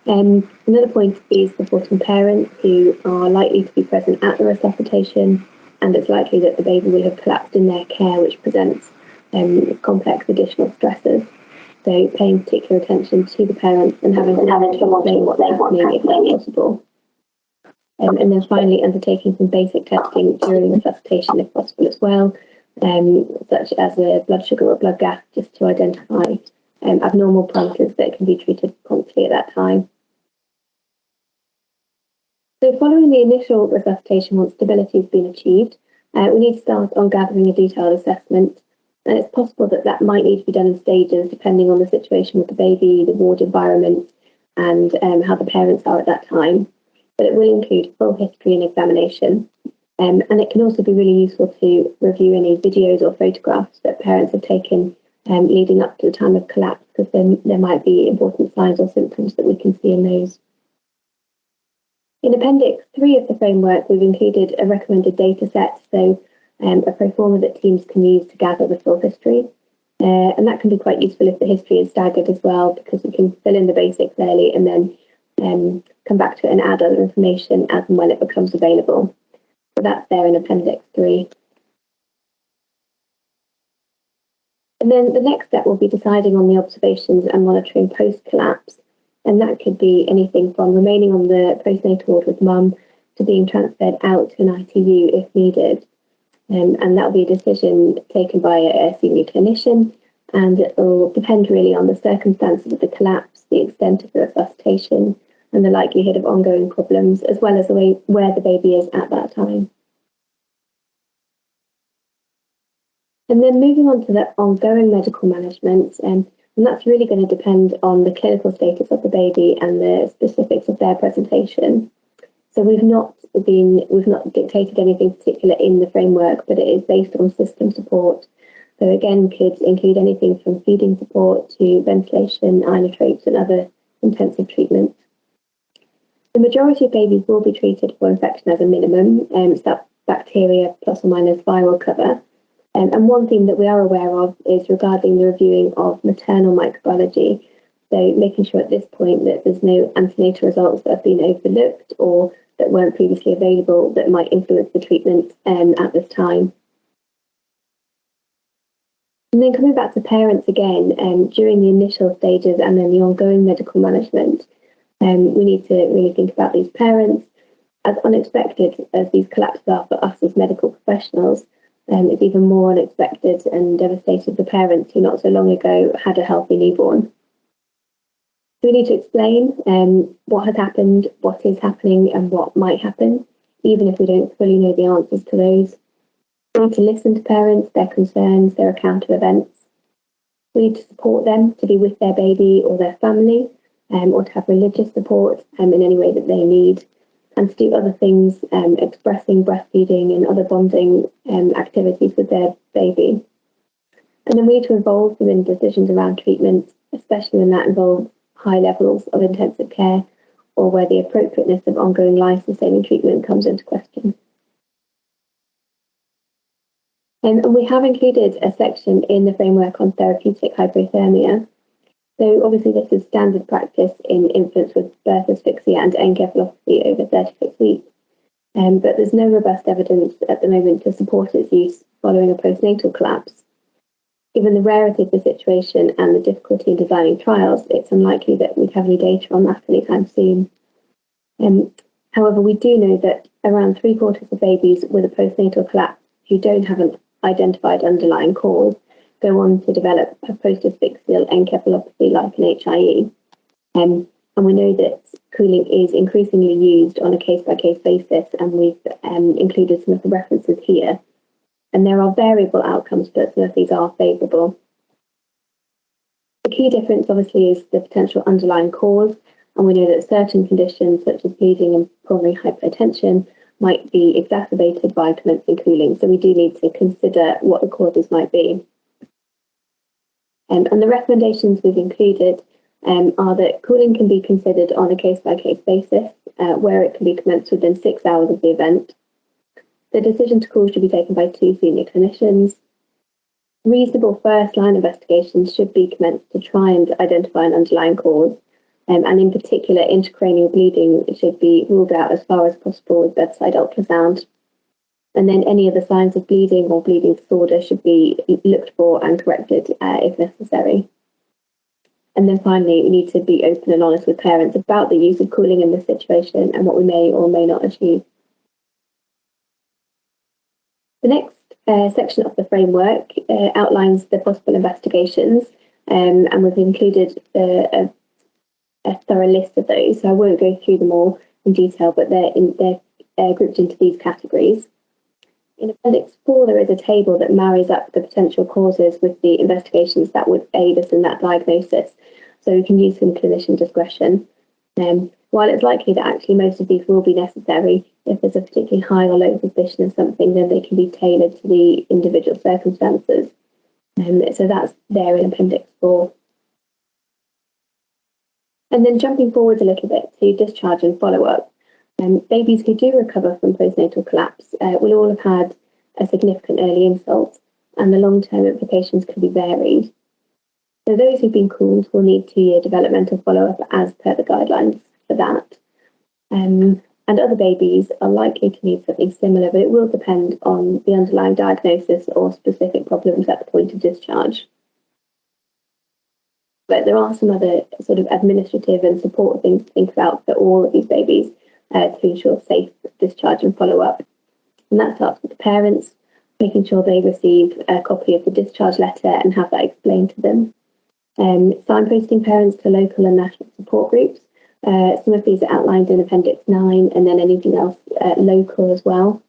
Another point is supporting parents who are likely to be present at the resuscitation, and it's likely that the baby will have collapsed in their care, which presents complex additional stresses. So paying particular attention to the parents and having to explain what's happening if that's possible. And then finally, undertaking some basic testing during resuscitation if possible as well, such as a blood sugar or blood gas, just to identify abnormal parameters that can be treated promptly at that time. So following the initial resuscitation, once stability has been achieved, we need to start on gathering a detailed assessment. And it's possible that that might need to be done in stages, depending on the situation with the baby, the ward environment, and how the parents are at that time. But it will include full history and examination. And it can also be really useful to review any videos or photographs that parents have taken leading up to the time of collapse, because then there might be important signs or symptoms that we can see in those. In Appendix 3 of the framework, we've included a recommended data set, so a pro forma that teams can use to gather the full history. And that can be quite useful if the history is staggered as well, because we can fill in the basics early and then come back to it and add other information as and when it becomes available. So that's there in Appendix 3. And then the next step will be deciding on the observations and monitoring post-collapse. And that could be anything from remaining on the postnatal ward with mum to being transferred out to an ITU if needed. And that will be a decision taken by a senior clinician, and it will depend really on the circumstances of the collapse, the extent of the resuscitation, and the likelihood of ongoing problems, as well as where the baby is at that time. And then moving on to the ongoing medical management, and that's really going to depend on the clinical status of the baby and the specifics of their presentation. So we've not dictated anything particular in the framework, but it is based on system support. So again, could include anything from feeding support to ventilation, inotrope, and other intensive treatment. The majority of babies will be treated for infection as a minimum, so that's bacteria plus or minus viral cover. And one thing that we are aware of is regarding the reviewing of maternal microbiology. So making sure at this point that there's no antenatal results that have been overlooked or that weren't previously available that might influence the treatment at this time. And then coming back to parents again, during the initial stages and then the ongoing medical management, we need to really think about these parents. As unexpected as these collapses are for us as medical professionals, it's even more unexpected and devastating for parents who not so long ago had a healthy newborn. So we need to explain what has happened, what is happening, and what might happen, even if we don't fully know the answers to those. We need to listen to parents, their concerns, their account of events. We need to support them to be with their baby or their family, or to have religious support in any way that they need, and to do other things, expressing breastfeeding and other bonding activities with their baby. And then we need to involve them in decisions around treatment, especially when that involves high levels of intensive care or where the appropriateness of ongoing life-sustaining treatment comes into question. And we have included a section in the framework on therapeutic hypothermia. So obviously this is standard practice in infants with birth asphyxia and encephalopathy over 36 weeks. But there's no robust evidence at the moment to support its use following a postnatal collapse. Given the rarity of the situation and the difficulty in designing trials, it's unlikely that we'd have any data on that anytime soon. However, we do know that around 3/4 of babies with a postnatal collapse who don't have an identified underlying cause go on to develop a post-asphyxial encephalopathy like an HIE. And we know that cooling is increasingly used on a case-by-case basis, and we've included some of the references here. And there are variable outcomes, but some of these are favourable. The key difference, obviously, is the potential underlying cause, and we know that certain conditions, such as bleeding and pulmonary hypertension, might be exacerbated by commencing cooling. So we do need to consider what the causes might be. And the recommendations we've included are that cooling can be considered on a case-by-case basis, where it can be commenced within 6 hours of the event. The decision to cool should be taken by 2 senior clinicians. Reasonable first-line investigations should be commenced to try and identify an underlying cause, and in particular, intracranial bleeding should be ruled out as far as possible with bedside ultrasound. And then any other signs of bleeding or bleeding disorder should be looked for and corrected if necessary. And then finally, we need to be open and honest with parents about the use of cooling in this situation and what we may or may not achieve. The next section of the framework outlines the possible investigations, and we've included a thorough list of those. So I won't go through them all in detail, but they're grouped into these categories. In Appendix 4, there is a table that marries up the potential causes with the investigations that would aid us in that diagnosis. So we can use some clinician discretion. While it's likely that actually most of these will be necessary, if there's a particularly high or low suspicion of something, then they can be tailored to the individual circumstances. So that's there in Appendix 4. And then jumping forward a little bit to discharge and follow-up. Babies who do recover from postnatal collapse will all have had a significant early insult, and the long-term implications can be varied. So those who've been cooled will need 2-year developmental follow-up as per the guidelines for that. And other babies are likely to need something similar, but it will depend on the underlying diagnosis or specific problems at the point of discharge. But there are some other sort of administrative and support things to think about for all of these babies to ensure safe discharge and follow-up. And that starts with the parents, making sure they receive a copy of the discharge letter and have that explained to them. Signposting parents to local and national support groups. Some of these are outlined in Appendix 9, and then anything else local as well.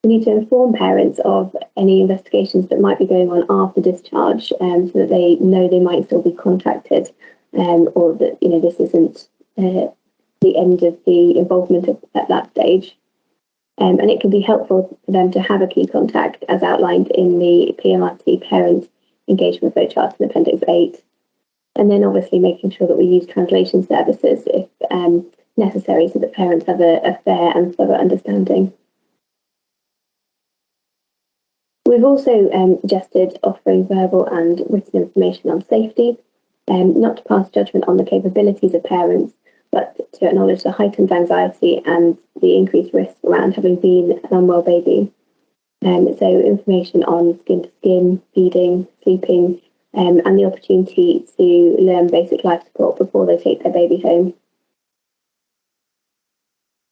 We need to inform parents of any investigations that might be going on after discharge, so that they know they might still be contacted, or that this isn't the end of the involvement at that stage. And it can be helpful for them to have a key contact, as outlined in the PMRT parent engagement flowchart in Appendix 8. And then obviously making sure that we use translation services if necessary, so that parents have a fair and thorough understanding. We've also suggested offering verbal and written information on safety, not to pass judgment on the capabilities of parents, but to acknowledge the heightened anxiety and the increased risk around having been an unwell baby. So information on skin-to-skin, feeding, sleeping, and the opportunity to learn basic life support before they take their baby home.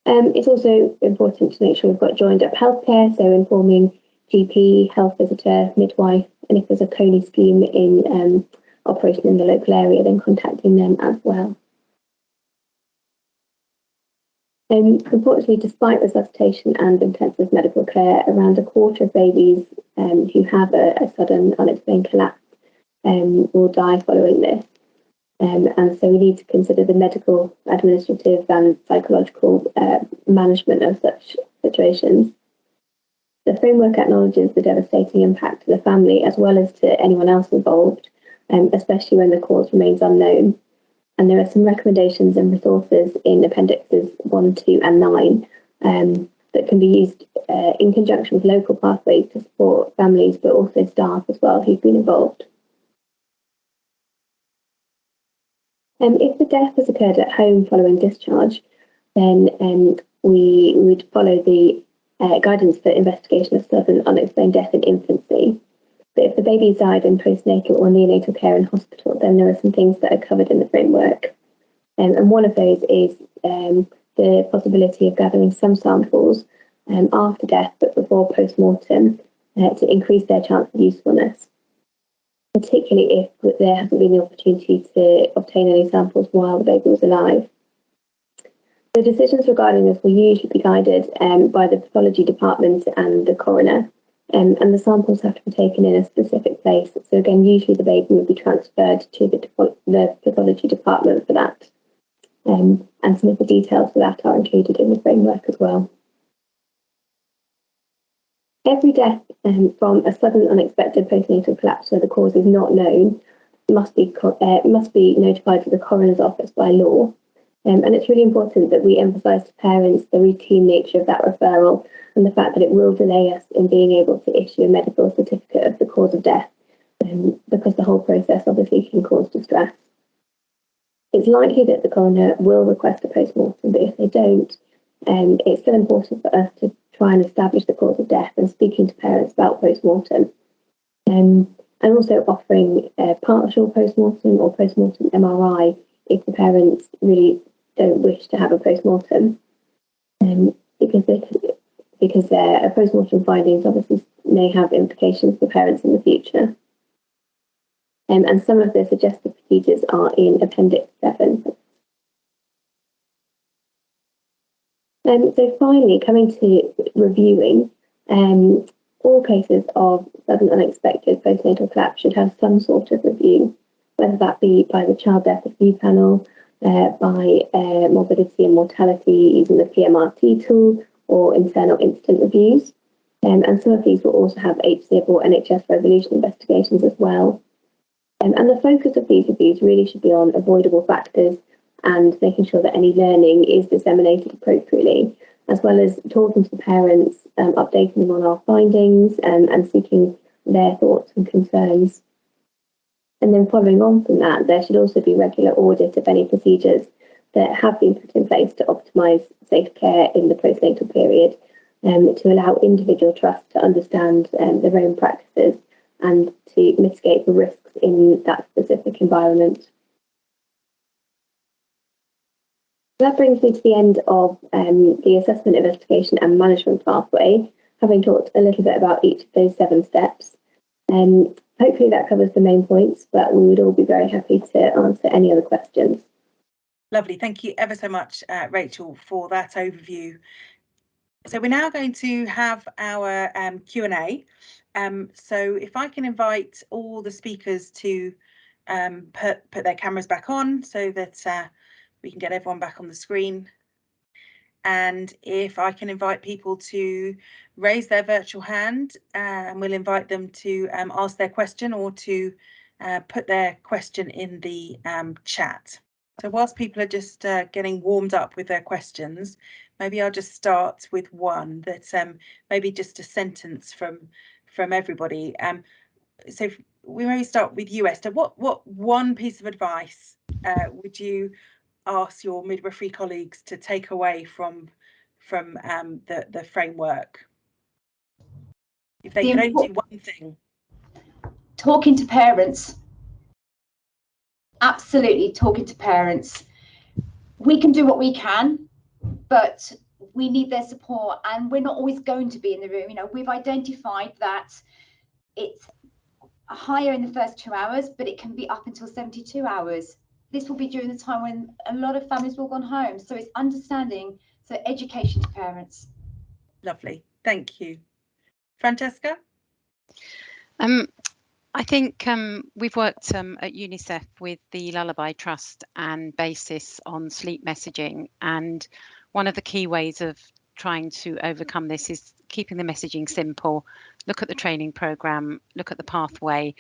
It's also important to make sure we've got joined up healthcare, so informing GP, health visitor, midwife, and if there's a CONI scheme in operation in the local area, then contacting them as well. Unfortunately, despite resuscitation and intensive medical care, around a quarter of babies who have a sudden unexplained collapse will die following this. And so we need to consider the medical, administrative and psychological management of such situations. The framework acknowledges the devastating impact to the family as well as to anyone else involved, especially when the cause remains unknown. And there are some recommendations and resources in Appendixes 1, 2 and 9 that can be used in conjunction with local pathways to support families, but also staff as well who've been involved. If the death has occurred at home following discharge, then we would follow the guidance for investigation of sudden unexplained death in infancy. But if the baby died in postnatal or neonatal care in hospital, then there are some things that are covered in the framework. And one of those is the possibility of gathering some samples after death but before post-mortem to increase their chance of usefulness, particularly if there hasn't been the opportunity to obtain any samples while the baby was alive. The decisions regarding this will usually be guided by the pathology department and the coroner. And the samples have to be taken in a specific place. So again, usually the baby would be transferred to the pathology department for that. And some of the details for that are included in the framework as well. Every death from a sudden unexpected postnatal collapse where the cause is not known must be notified to the coroner's office by law. And it's really important that we emphasise to parents the routine nature of that referral and the fact that it will delay us in being able to issue a medical certificate of the cause of death, because the whole process obviously can cause distress. It's likely that the coroner will request a post-mortem, but if they don't, it's still important for us to try and establish the cause of death and speaking to parents about post-mortem. And also offering a partial post-mortem or post-mortem MRI if the parents really don't wish to have a post-mortem. Because their post-mortem findings obviously may have implications for parents in the future. And some of the suggested procedures are in Appendix 7. So finally, coming to reviewing, all cases of sudden unexpected postnatal collapse should have some sort of review, whether that be by the Child Death Review Panel, by morbidity and mortality using the PMRT tool, or internal incident reviews. And some of these will also have HSIB or NHS resolution investigations as well. And the focus of these reviews really should be on avoidable factors and making sure that any learning is disseminated appropriately, as well as talking to the parents, updating them on our findings and seeking their thoughts and concerns. And then following on from that, there should also be regular audit of any procedures that have been put in place to optimise safe care in the postnatal period, to allow individual trusts to understand their own practices and to mitigate the risks in that specific environment. That brings me to the end of the assessment, investigation and management pathway, having talked a little bit about each of those 7 steps. Hopefully that covers the main points, but we would all be very happy to answer any other questions. Lovely, thank you ever so much, Rachel, for that overview. So we're now going to have our Q&A. So if I can invite all the speakers to put their cameras back on so that we can get everyone back on the screen. And if I can invite people to raise their virtual hand, and we'll invite them to ask their question or to put their question in the chat. So whilst people are just getting warmed up with their questions, maybe I'll just start with one that maybe just a sentence from everybody. So we maybe start with you, Esther. What one piece of advice would you ask your midwifery colleagues to take away from the framework? If they could only do one thing. Talking to parents. Absolutely, talking to parents. We can do what we can, but we need their support, and we're not always going to be in the room. You know, we've identified that it's higher in the first 2 hours, but it can be up until 72 hours. This will be during the time when a lot of families will have gone home. So it's understanding, so education to parents. Lovely, thank you. Francesca? I think we've worked at UNICEF with the Lullaby Trust and BASIS on sleep messaging, and one of the key ways of trying to overcome this is keeping the messaging simple. Look at the training programme, look at the pathway.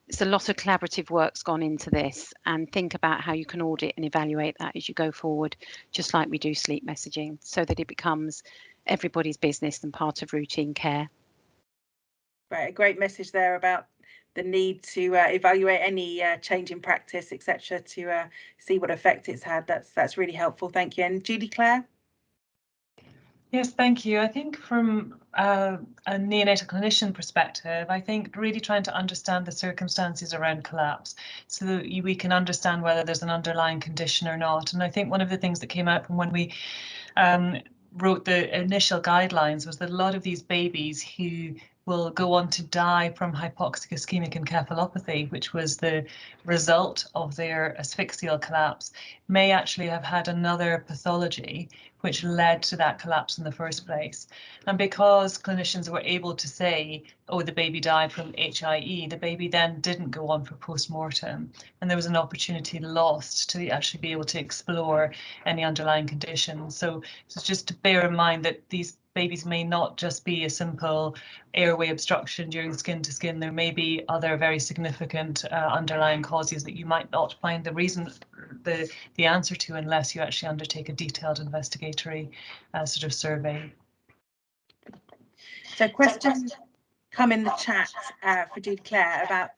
It's a lot of collaborative work's gone into this, and think about how you can audit and evaluate that as you go forward, just like we do sleep messaging, so that it becomes everybody's business and part of routine care. Right, a great message there about the need to evaluate any change in practice, etc., to see what effect it's had. That's really helpful. Thank you. And Julie-Clare? Yes, thank you. I think from a neonatal clinician perspective, I think really trying to understand the circumstances around collapse so that we can understand whether there's an underlying condition or not. And I think one of the things that came out from when we wrote the initial guidelines was that a lot of these babies who will go on to die from hypoxic ischemic encephalopathy, which was the result of their asphyxial collapse, may actually have had another pathology which led to that collapse in the first place. And because clinicians were able to say, oh, the baby died from HIE, the baby then didn't go on for post-mortem, and there was an opportunity lost to actually be able to explore any underlying conditions. So just to bear in mind that these babies may not just be a simple airway obstruction during skin to skin. There may be other very significant underlying causes that you might not find the answer to unless you actually undertake a detailed investigatory sort of survey. So questions come in the chat for Julie-Clare about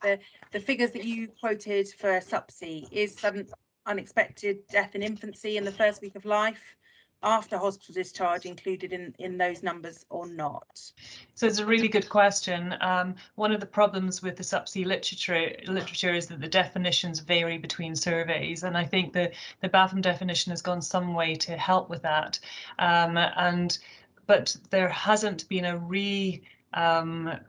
the figures that you quoted for SUPC. Is sudden unexpected death in infancy in the first week of life after hospital discharge included in those numbers or not? So it's a really good question. One of the problems with the SUPC literature is that the definitions vary between surveys, and I think the BAPM definition has gone some way to help with that. But there hasn't been a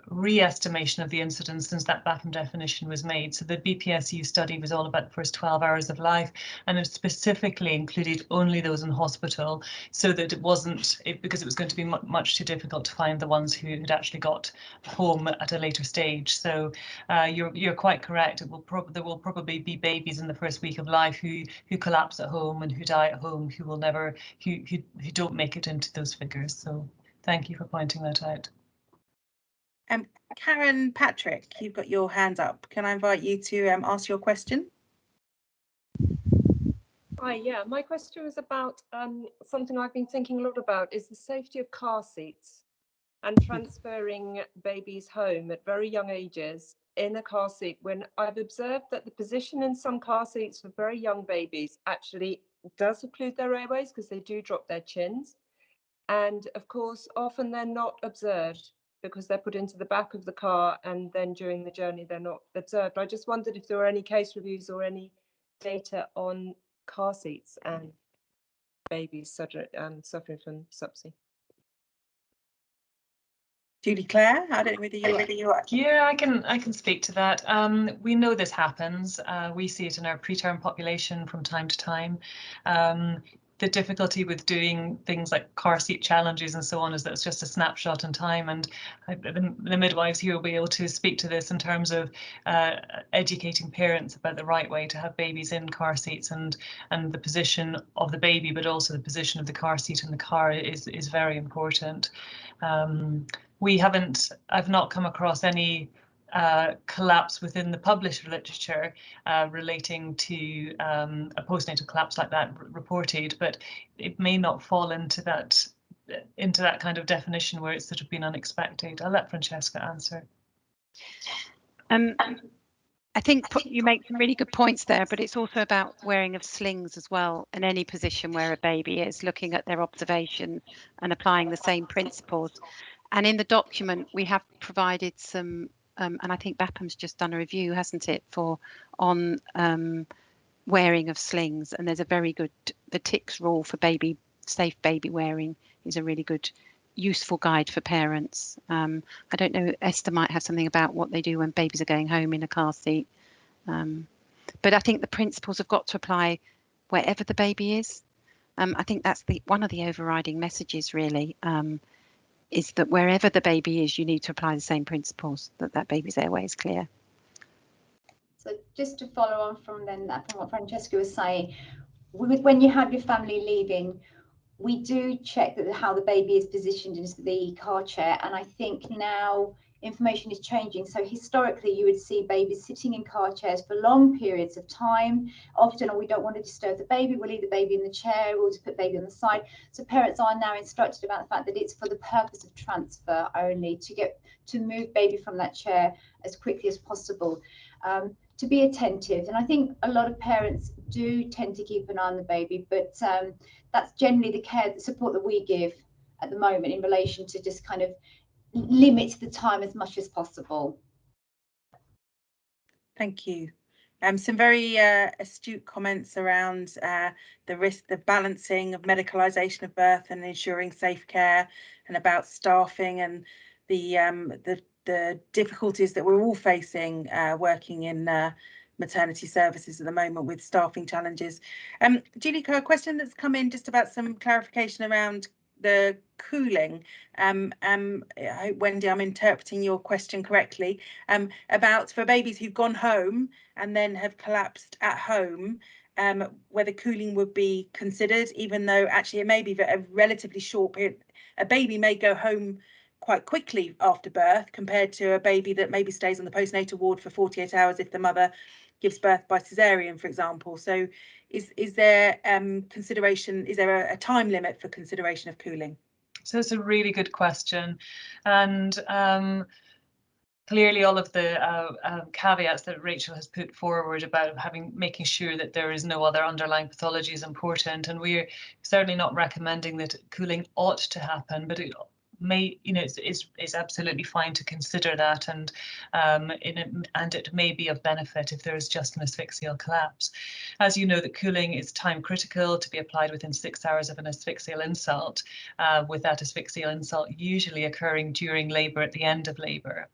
re-estimation of the incidence since that BAPM definition was made. So the BPSU study was all about the first 12 hours of life, and it specifically included only those in hospital, so that it wasn't, because it was going to be much too difficult to find the ones who had actually got home at a later stage. So you're quite correct. There will probably be babies in the first week of life who collapse at home and who die at home, who will never, who don't make it into those figures. So thank you for pointing that out. Karen Patrick, you've got your hand up. Can I invite you to ask your question? Hi, yeah, my question was about something I've been thinking a lot about, is the safety of car seats and transferring babies home at very young ages in a car seat, when I've observed that the position in some car seats for very young babies actually does occlude their airways because they do drop their chins. And of course, often they're not observed because they're put into the back of the car, and then during the journey they're not observed. I just wondered if there were any case reviews or any data on car seats and babies suffering from SUPC. Julie-Clare, I don't know whether you are. Yeah, I can speak to that. We know this happens. We see it in our preterm population from time to time. The difficulty with doing things like car seat challenges and so on is that it's just a snapshot in time, and the midwives here will be able to speak to this in terms of educating parents about the right way to have babies in car seats, and the position of the baby, but also the position of the car seat in the car is very important. I've not come across any collapse within the published literature relating to a postnatal collapse like that reported, but it may not fall into that kind of definition where it's sort of been unexpected. I'll let Francesca answer. I think you make some really good points there, but it's also about wearing of slings as well, in any position where a baby is, looking at their observation and applying the same principles. And in the document, we have provided some, and I think BAPM's just done a review, hasn't it, on wearing of slings. And there's a very good, the TICS rule for safe baby wearing is a really good, useful guide for parents. I don't know, Esther might have something about what they do when babies are going home in a car seat. But I think the principles have got to apply wherever the baby is. I think that's one of the overriding messages, really. Is that wherever the baby is, you need to apply the same principles, that baby's airway is clear. So just to follow on from what Francesca was saying, when you have your family leaving, we do check how the baby is positioned into the car chair, and I think now information is changing. So historically, you would see babies sitting in car chairs for long periods of time. Often, we don't want to disturb the baby, we'll leave the baby in the chair, we'll just put the baby on the side. So parents are now instructed about the fact that it's for the purpose of transfer only, to move baby from that chair as quickly as possible. To be attentive, and I think a lot of parents do tend to keep an eye on the baby, but that's generally the support that we give at the moment in relation to just kind of limit the time as much as possible. Thank you. Some very astute comments around the balancing of medicalisation of birth and ensuring safe care, and about staffing and the difficulties that we're all facing working in maternity services at the moment with staffing challenges. Julie-Clare, a question that's come in just about some clarification around the cooling. I hope, Wendy, I'm interpreting your question correctly, about for babies who've gone home and then have collapsed at home, whether cooling would be considered, even though actually it may be a relatively short period. A baby may go home quite quickly after birth compared to a baby that maybe stays on the postnatal ward for 48 hours if the mother gives birth by cesarean, for example. So is there consideration, is there a time limit for consideration of cooling? So it's a really good question, and clearly all of the caveats that Rachel has put forward about making sure that there is no other underlying pathology is important, and we're certainly not recommending that cooling ought to happen, but it may, it's absolutely fine to consider that, and it may be of benefit if there is just an asphyxial collapse. As you know, that cooling is time critical to be applied within 6 hours of an asphyxial insult, with that asphyxial insult usually occurring during labour, at the end of labour.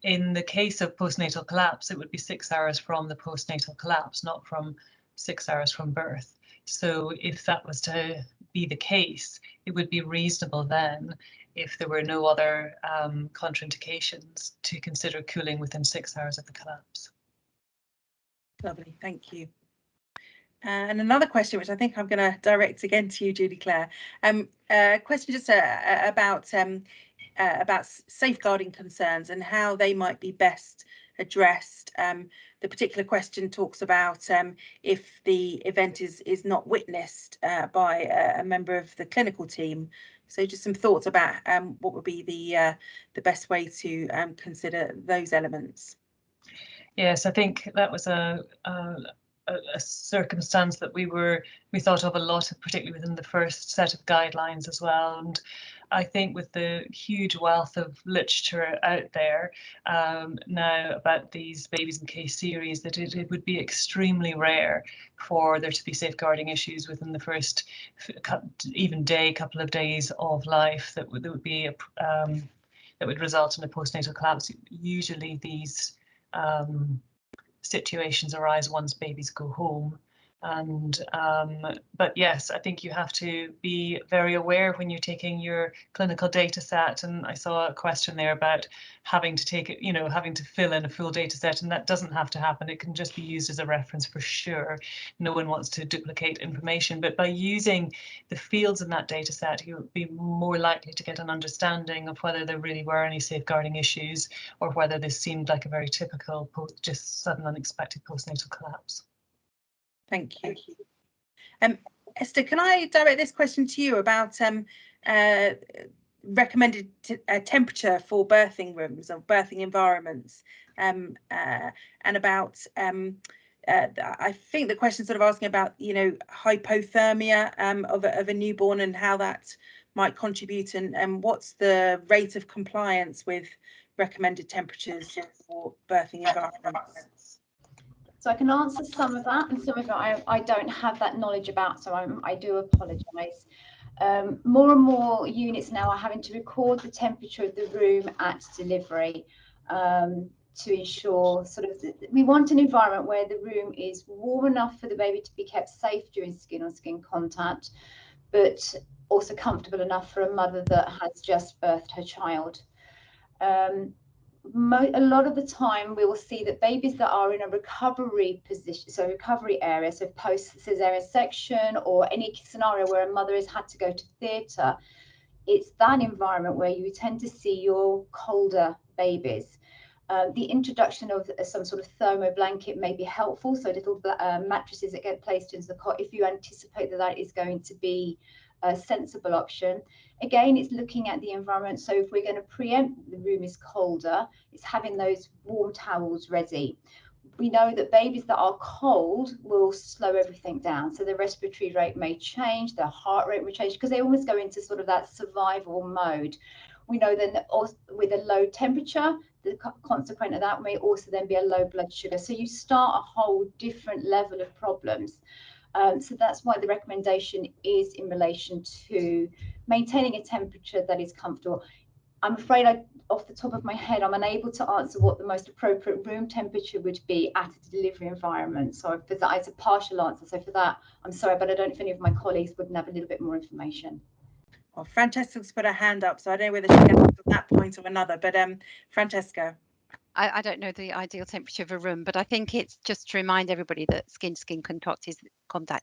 In the case of postnatal collapse, it would be 6 hours from the postnatal collapse, not from 6 hours from birth. So if that was to be the case, it would be reasonable then, if there were no other contraindications, to consider cooling within 6 hours of the collapse. Lovely, thank you. And another question, which I think I'm going to direct again to you, Julie-Clare. A question just about safeguarding concerns and how they might be best addressed. The particular question talks about if the event is not witnessed by a member of the clinical team. So just some thoughts about what would be the best way to consider those elements. Yes, I think that was a circumstance that we thought of a lot, particularly within the first set of guidelines as well. And I think with the huge wealth of literature out there now about these babies in case series, that it would be extremely rare for there to be safeguarding issues within the first couple of days of life that would result in a postnatal collapse. Usually these situations arise once babies go home. And but yes, I think you have to be very aware when you're taking your clinical data set. And I saw a question there about having to take it, having to fill in a full data set, and that doesn't have to happen. It can just be used as a reference for sure. No one wants to duplicate information, but by using the fields in that data set, you'll be more likely to get an understanding of whether there really were any safeguarding issues, or whether this seemed like a very typical just sudden unexpected postnatal collapse. Thank you. Esther, can I direct this question to you about recommended temperature for birthing rooms or birthing environments, and about I think the question sort of asking about hypothermia of a newborn and how that might contribute, and what's the rate of compliance with recommended temperatures for birthing environments. So I can answer some of that, and some of it I don't have that knowledge about, so I do apologise. More and more units now are having to record the temperature of the room at delivery to ensure we want an environment where the room is warm enough for the baby to be kept safe during skin-on-skin contact, but also comfortable enough for a mother that has just birthed her child. A lot of the time we will see that babies that are in a recovery position, so recovery area, so post cesarean section or any scenario where a mother has had to go to theatre, it's that environment where you tend to see your colder babies. The introduction of some sort of thermo blanket may be helpful, so little mattresses that get placed into the cot if you anticipate that is going to be a sensible option. Again, it's looking at the environment. So if we're going to preempt the room is colder, it's having those warm towels ready. We know that babies that are cold will slow everything down. So the respiratory rate may change, their heart rate will change, because they almost go into sort of that survival mode. We know then that also with a low temperature, the consequent of that may also then be a low blood sugar. So you start a whole different level of problems. So that's why the recommendation is in relation to maintaining a temperature that is comfortable. I'm afraid off the top of my head, I'm unable to answer what the most appropriate room temperature would be at a delivery environment. So for that, it's a partial answer. So for that, I'm sorry, but I don't know if any of my colleagues would have a little bit more information. Well, Francesca's put her hand up, so I don't know whether she can answer that point or another, but Francesca. I don't know the ideal temperature of a room, but I think it's just to remind everybody that skin-to-skin contact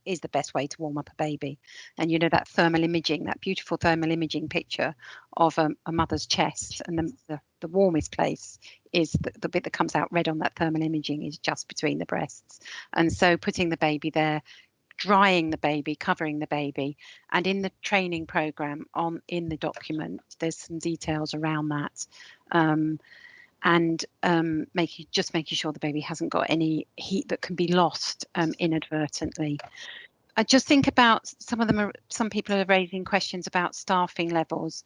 is the best way to warm up a baby. And that thermal imaging, that beautiful thermal imaging picture of a mother's chest, and the warmest place is the bit that comes out red on that thermal imaging is just between the breasts. And so putting the baby there, drying the baby, covering the baby, and in the training program in the document, there's some details around that. and making sure the baby hasn't got any heat that can be lost inadvertently. I just think about some people are raising questions about staffing levels.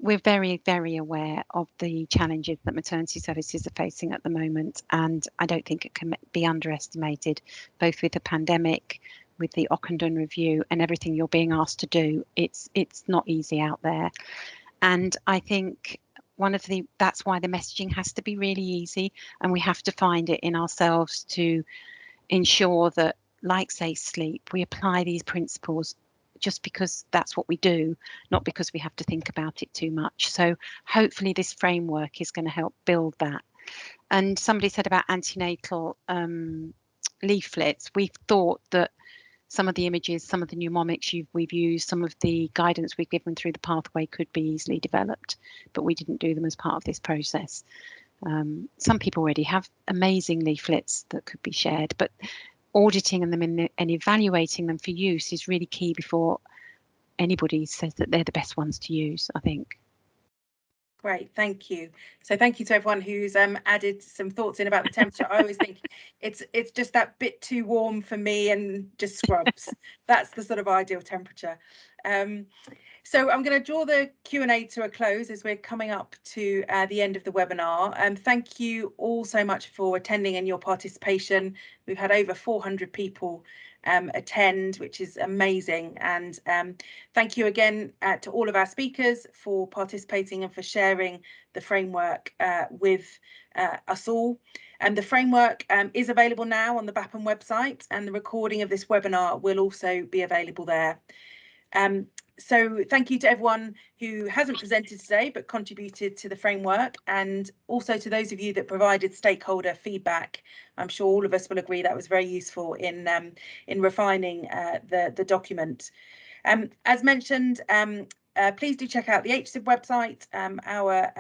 We're very, very aware of the challenges that maternity services are facing at the moment, and I don't think it can be underestimated, both with the pandemic, with the Ockenden review, and everything you're being asked to do. It's not easy out there, and I think that's why the messaging has to be really easy, and we have to find it in ourselves to ensure that, like say sleep, we apply these principles just because that's what we do, not because we have to think about it too much. So hopefully this framework is going to help build that. And somebody said about antenatal leaflets. We thought that some of the images, some of the mnemonics we've used, some of the guidance we've given through the pathway could be easily developed, but we didn't do them as part of this process. Some people already have amazing leaflets that could be shared, but auditing them and evaluating them for use is really key before anybody says that they're the best ones to use, I think. Great, thank you. So thank you to everyone who's added some thoughts in about the temperature. I always think it's just that bit too warm for me and just scrubs. That's the sort of ideal temperature. So I'm going to draw the Q&A to a close as we're coming up to the end of the webinar. Thank you all so much for attending and your participation. We've had over 400 people attend, which is amazing. And thank you again to all of our speakers for participating and for sharing the framework with us all. And the framework is available now on the BAPM website, and the recording of this webinar will also be available there. So thank you to everyone who hasn't presented today but contributed to the framework, and also to those of you that provided stakeholder feedback. I'm sure all of us will agree that was very useful in refining the document. As mentioned, please do check out the HSIB website. Our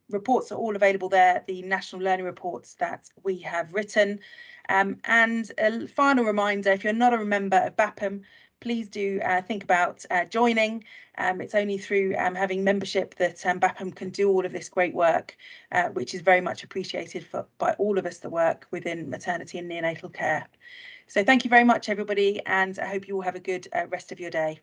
reports are all available there, the national learning reports that we have written. And a final reminder, if you're not a member of BAPM, please do think about joining. It's only through having membership that BAPM can do all of this great work, which is very much appreciated by all of us that work within maternity and neonatal care. So thank you very much, everybody, and I hope you all have a good rest of your day.